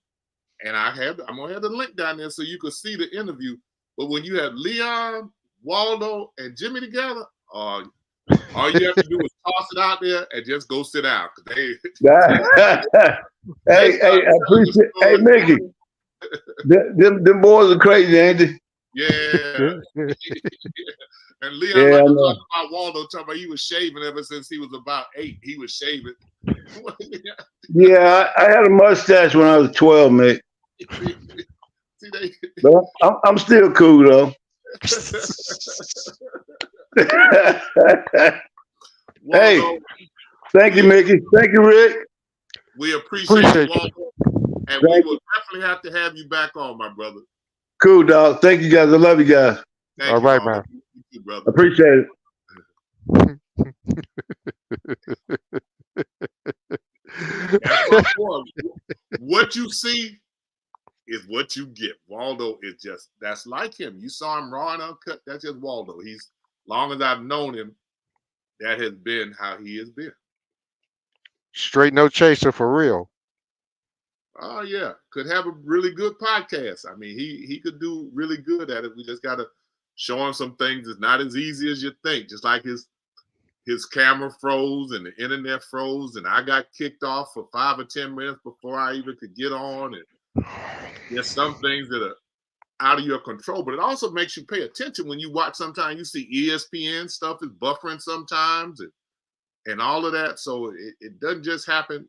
and I'm gonna have the link down there so you can see the interview. But when you have Leon, Waldo, and Jimmy together, all you have to do is toss it out there and just go sit down. Hey, I appreciate. Hey, Mickey, them boys are crazy, ain't they? Yeah. And Leon, like to talk about Waldo, talking about he was shaving ever since he was about 8. He was shaving. Yeah, I had a mustache when I was 12, mate. But I'm still cool though. Hey, thank you, Mickey. Thank you, Rick. We appreciate you, Waldo. And we will definitely have to have you back on, my brother. Cool, dog. Thank you, guys. I love you guys. All right, man. You too, brother. Appreciate it. What you see is what you get. Waldo is that's like him. You saw him raw and uncut. That's just Waldo. He's, long as I've known him, that has been how he has been. Straight no chaser for real. Oh yeah, could have a really good podcast. I mean, he could do really good at it. We just gotta show him some things. It's not as easy as you think. Just like his camera froze and the internet froze, and I got kicked off for 5 or 10 minutes before I even could get on. And there's some things that are out of your control, but it also makes you pay attention when you watch. Sometimes you see ESPN stuff is buffering sometimes, and all of that. So it doesn't just happen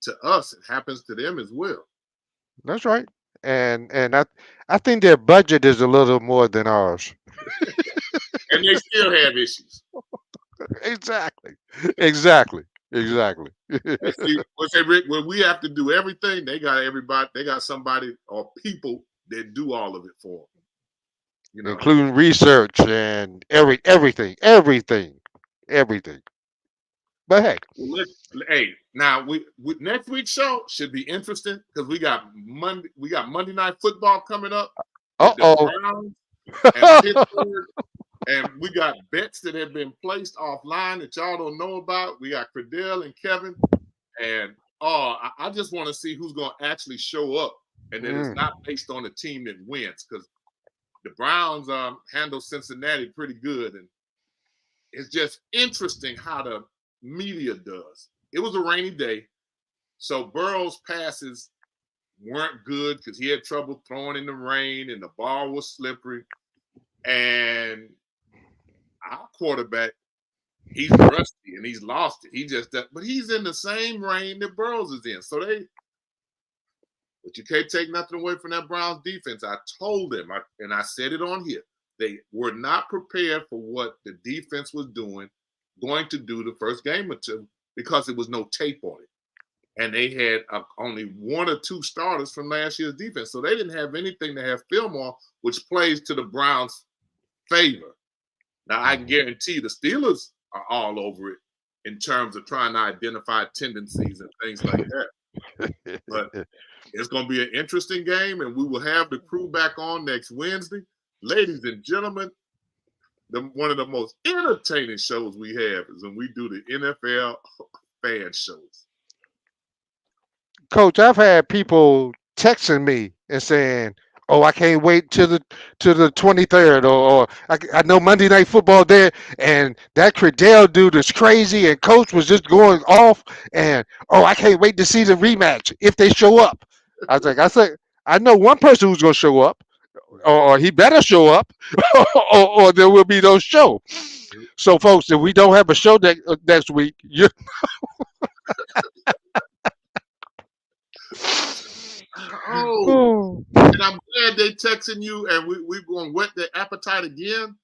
to us, it happens to them as well. That's right. And I think their budget is a little more than ours. And they still have issues. Exactly. See, Rick, when we have to do everything, they got somebody or people that do all of it for them. Including research and everything. But hey, now we next week's show should be interesting because we got Monday Night Football coming up. And Pittsburgh, and we got bets that have been placed offline that y'all don't know about. We got Credell and Kevin, and I just want to see who's going to actually show up, and that it's not based on the team that wins, because the Browns handle Cincinnati pretty good, and it's just interesting how the media does. It was a rainy day, so Burrow's passes weren't good because he had trouble throwing in the rain and the ball was slippery. And our quarterback he's rusty and he's lost it. He just, but he's in the same reign that Burrows is in. So but you can't take nothing away from that Browns defense. I told them, and I said it on here, they were not prepared for what the defense was going to do the first game or two because there was no tape on it. And they had only one or two starters from last year's defense. So they didn't have anything to have film on, which plays to the Browns' favor. Now, I can guarantee the Steelers are all over it in terms of trying to identify tendencies and things like that. But it's going to be an interesting game, and we will have the crew back on next Wednesday. Ladies and gentlemen, one of the most entertaining shows we have is when we do the NFL fan shows. Coach, I've had people texting me and saying, "Oh, I can't wait till the 23rd," or I know Monday Night Football there, and that Credell dude is crazy, and Coach was just going off, and I can't wait to see the rematch if they show up. I said, I know one person who's gonna show up, or he better show up, or there will be no show. So, folks, if we don't have a show next week, And I'm glad they texting you, and we're going to whet their appetite again.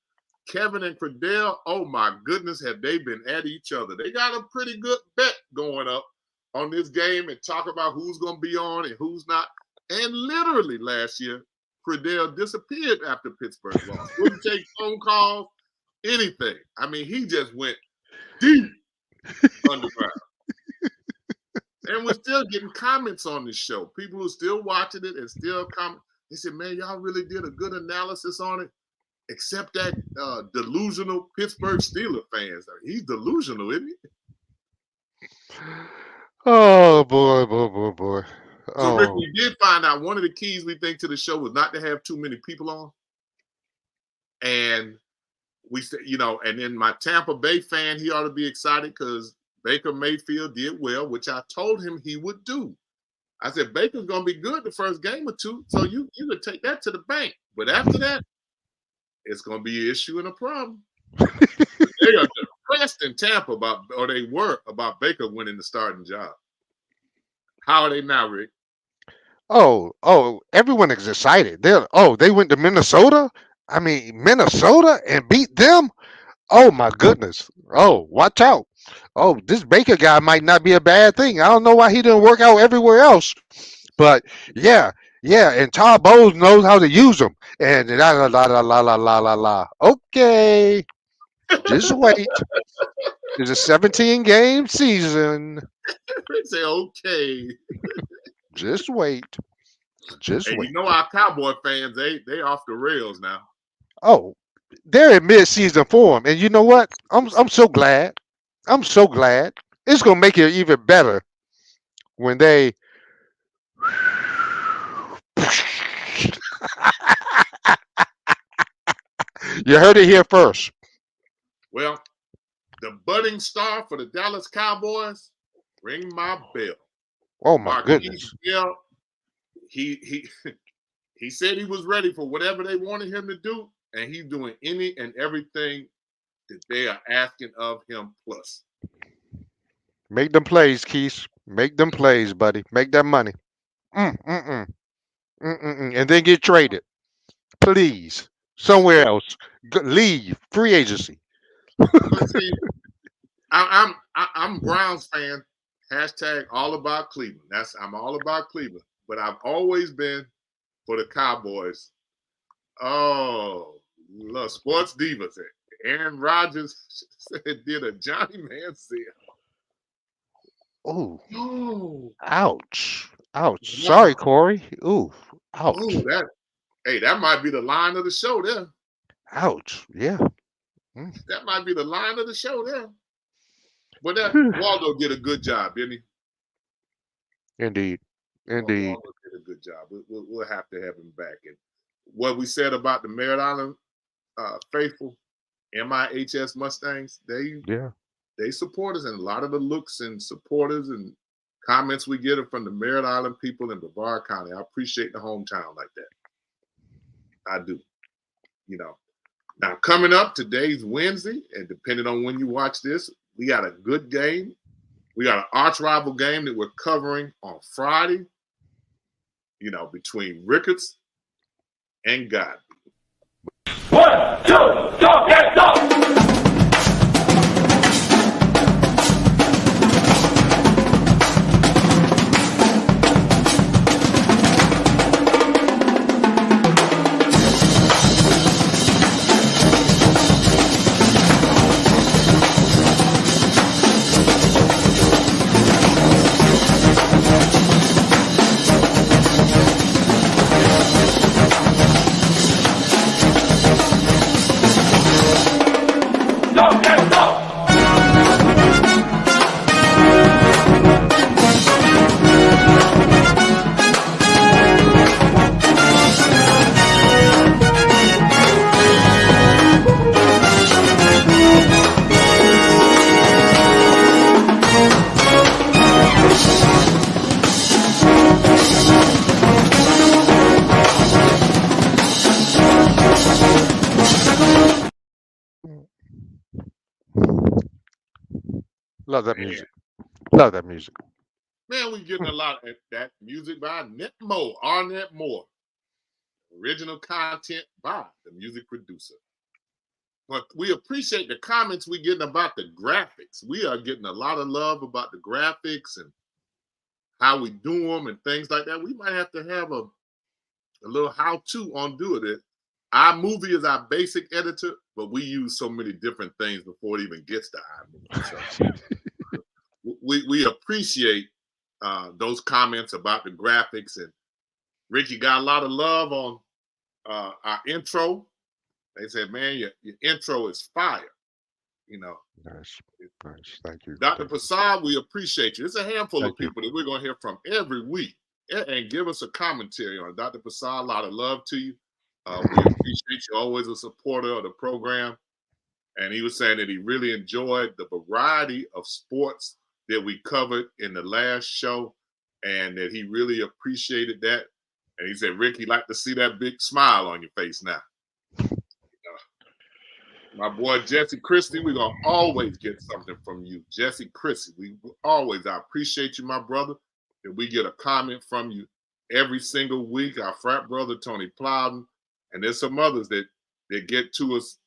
Kevin and Credell, oh my goodness, have they been at each other. They got a pretty good bet going up on this game and talk about who's going to be on and who's not. And literally last year, Credell disappeared after Pittsburgh lost. Wouldn't take phone calls, anything. I mean, he just went deep underground. And we're still getting comments on this show. People who are still watching it and still comment. They said, man, y'all really did a good analysis on it, except that delusional Pittsburgh Steelers fans. He's delusional, isn't he? Oh, boy. So, Rick, we did find out one of the keys we think to the show was not to have too many people on. And we said, and then my Tampa Bay fan, he ought to be excited because Baker Mayfield did well, which I told him he would do. I said, Baker's going to be good the first game or two, so you could take that to the bank. But after that, it's going to be an issue and a problem. They are depressed in Tampa they were about Baker winning the starting job. How are they now, Rick? Oh, everyone is excited. They went to Minnesota? I mean, Minnesota and beat them? Oh, my goodness. Oh, watch out. Oh, this Baker guy might not be a bad thing. I don't know why he didn't work out everywhere else. But, yeah. And Todd Bowles knows how to use them. And la. Okay. Just wait. There's a 17-game season. They say, okay. Just wait. You know our Cowboy fans, they off the rails now. Oh, they're in mid-season form, and you know what? I'm so glad. I'm so glad. It's gonna make it even better when they. You heard it here first. Well, the budding star for the Dallas Cowboys, ring my bell. Oh my goodness! Bell, he said he was ready for whatever they wanted him to do, and he's doing any and everything that they are asking of him plus. Make them plays, Keith. Make them plays, buddy. Make that money. And then get traded, please, somewhere else. Leave free agency. See, I'm Browns fan. Hashtag all about Cleveland. I'm all about Cleveland, but I've always been for the Cowboys. Oh, look, sports divas. Aaron Rodgers did a Johnny Manziel. Oh, ouch. Wow. Sorry, Corey. Ooh, ouch. Ooh, that might be the line of the show there. Ouch. Yeah. That might be the line of the show there. But Waldo did a good job, didn't he? Indeed. Waldo did a good job. We'll have to have him back. And what we said about the Merritt Island faithful, NCAA Mustangs, they support us, and a lot of the looks and supporters and comments we get are from the Merritt Island people in Brevard County. I appreciate the hometown like that. I do. Now, coming up, today's Wednesday, and depending on when you watch this, we got a good game. We got an arch rival game that we're covering on Friday, between Ricketts and God. 1, 2, go, get go! Love that music. Love that music. Man, we're getting a lot of that music by Arnett Moore. Original content by the music producer. But we appreciate the comments we're getting about the graphics. We are getting a lot of love about the graphics and how we do them and things like that. We might have to have a little how-to on doing it. iMovie is our basic editor, but we use so many different things before it even gets to iMovie. So we appreciate those comments about the graphics. And Ricky got a lot of love on our intro. They said, man, your intro is fire. Nice. Thank you. Dr. Prasad, we appreciate you. It's a handful of people that we're going to hear from every week and give us a commentary on it. Dr. Prasad, a lot of love to you. We appreciate you, always a supporter of the program. And he was saying that he really enjoyed the variety of sports that we covered in the last show and that he really appreciated that. And he said, Rick, he'd like to see that big smile on your face now. My boy, Jesse Christie, we're going to always get something from you. Jesse Christie, I appreciate you, my brother, that we get a comment from you every single week. Our frat brother, Tony Plowden, and there's some others that get to us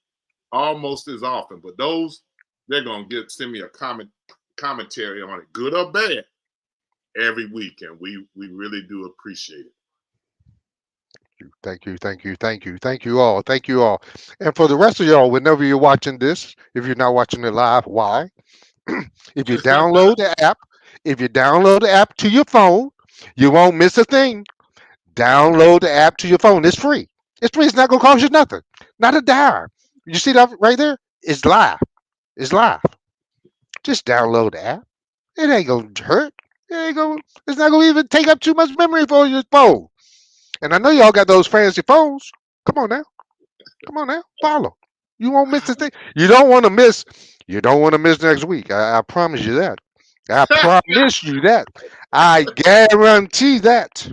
almost as often. But those, they're going to send me a commentary on it, good or bad, every week. And we really do appreciate it. Thank you all. And for the rest of y'all, whenever you're watching this, if you're not watching it live, why? If you download the app to your phone, you won't miss a thing. Download the app to your phone. It's free. It's not going to cost you nothing. Not a dime. You see that right there? It's live. Just download the app. It ain't going to hurt. It's not going to even take up too much memory for your phone. And I know y'all got those fancy phones. Come on now. Follow. You won't miss the thing. You don't want to miss next week. I promise you that. I promise you that. I guarantee that.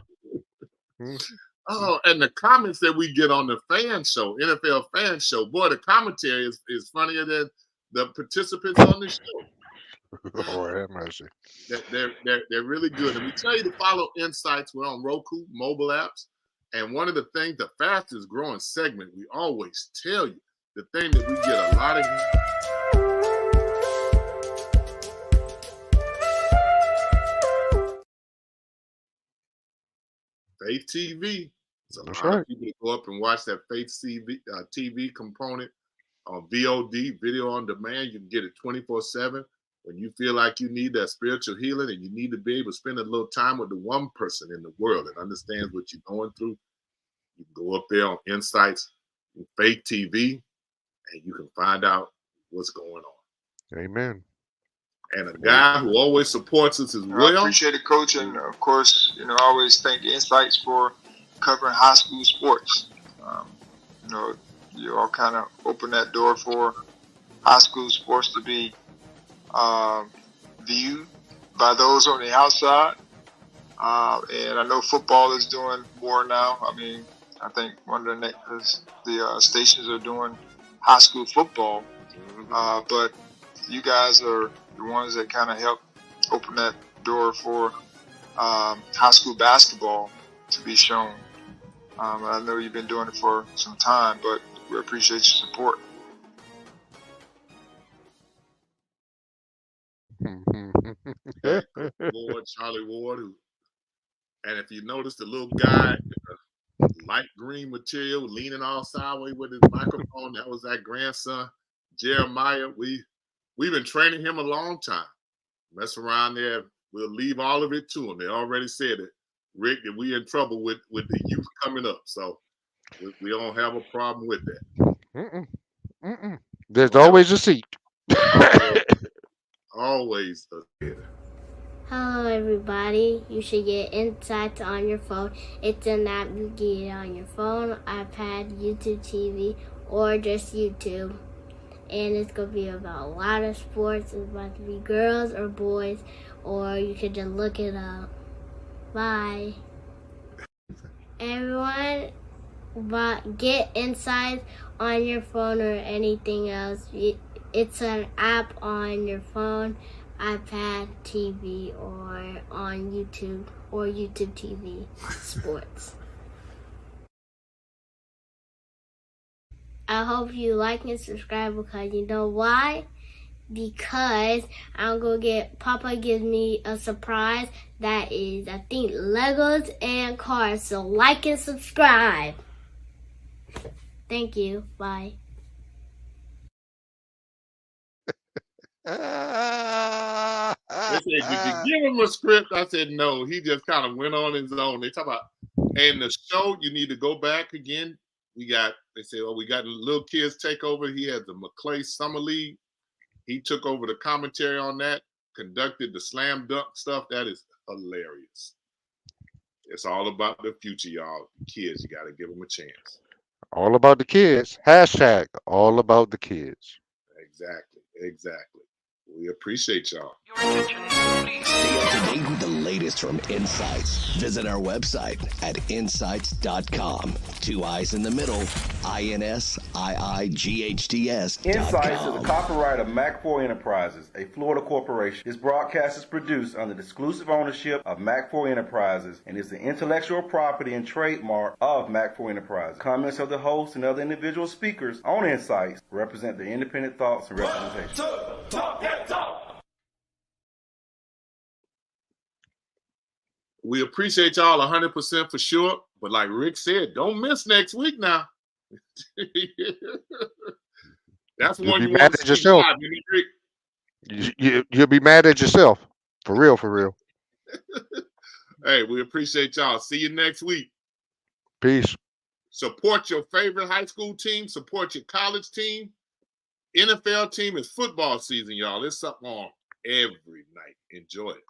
Oh, and the comments that we get on the fan show, NFL fan show, boy, the commentary is funnier than the participants on the show. Oh, have mercy. They're really good. And we tell you to follow INSiiGHTS. We're on Roku, mobile apps. And one of the things, the fastest growing segment, we always tell you, the thing that we get a lot of. Faith TV. So a lot of people go up and watch that Faith TV component on VOD, video on demand. You can get it 24/7. When you feel like you need that spiritual healing and you need to be able to spend a little time with the one person in the world that understands what you're going through, you can go up there on INSiiGHTS and Faith TV, and you can find out what's going on. Amen. And a guy who always supports us as well. I appreciate it, Coach, and of course, I always thank INSiiGHTS for covering high school sports. You all kind of open that door for high school sports to be viewed by those on the outside. And I know football is doing more now. I mean, I think one of the stations are doing high school football. But you guys are the ones that kind of help open that door for high school basketball to be shown. I know you've been doing it for some time, but we appreciate your support. Ward, Charlie Ward, and if you notice the little guy in the light green material leaning all sideways with his microphone, that was that grandson, Jeremiah. We've been training him a long time. Mess around there, we'll leave all of it to him. They already said it, Rick, that we in trouble with the youth coming up. So we don't have a problem with that. There's always a seat. Always. Hello everybody, you should get INSiiGHTS on your phone. It's an app you get on your phone, iPad, YouTube TV, or just YouTube. And it's going to be about a lot of sports. It's about to be girls or boys, or you can just look it up. Bye. Everyone, get INSiiGHTS on your phone or anything else. It's an app on your phone, iPad, TV, or on YouTube, or YouTube TV sports. I hope you like and subscribe, because you know why? Because Papa gives me a surprise that is, I think, Legos and cars. So like and subscribe. Thank you. Bye. They said, did you give him a script? I said, no. He just kind of went on his own. They talk about, and the show, you need to go back again. They said, oh, we got little kids take over. He had the McClay Summer League. He took over the commentary on that, conducted the slam dunk stuff. That is hilarious. It's all about the future, y'all. Kids, you got to give them a chance. All about the kids. Hashtag all about the kids. Exactly. We appreciate y'all. Stay up to date with the latest from INSiiGHTS. Visit our website at INSiiGHTS.com. 2 I's in the middle. INSiiGHTS. INSiiGHTS is a copyright of Mac4 Enterprises, a Florida corporation. This broadcast is produced under the exclusive ownership of Mac4 Enterprises and is the intellectual property and trademark of Mac4 Enterprises. Comments of the host and other individual speakers on INSiiGHTS represent their independent thoughts and representation. We appreciate y'all 100% for sure. But like Rick said, don't miss next week now. That's You'll one be you mad want at to yourself. see. You'll be mad at yourself. For real. Hey, we appreciate y'all. See you next week. Peace. Support your favorite high school team. Support your college team. NFL team is football season, y'all. It's something on every night. Enjoy it.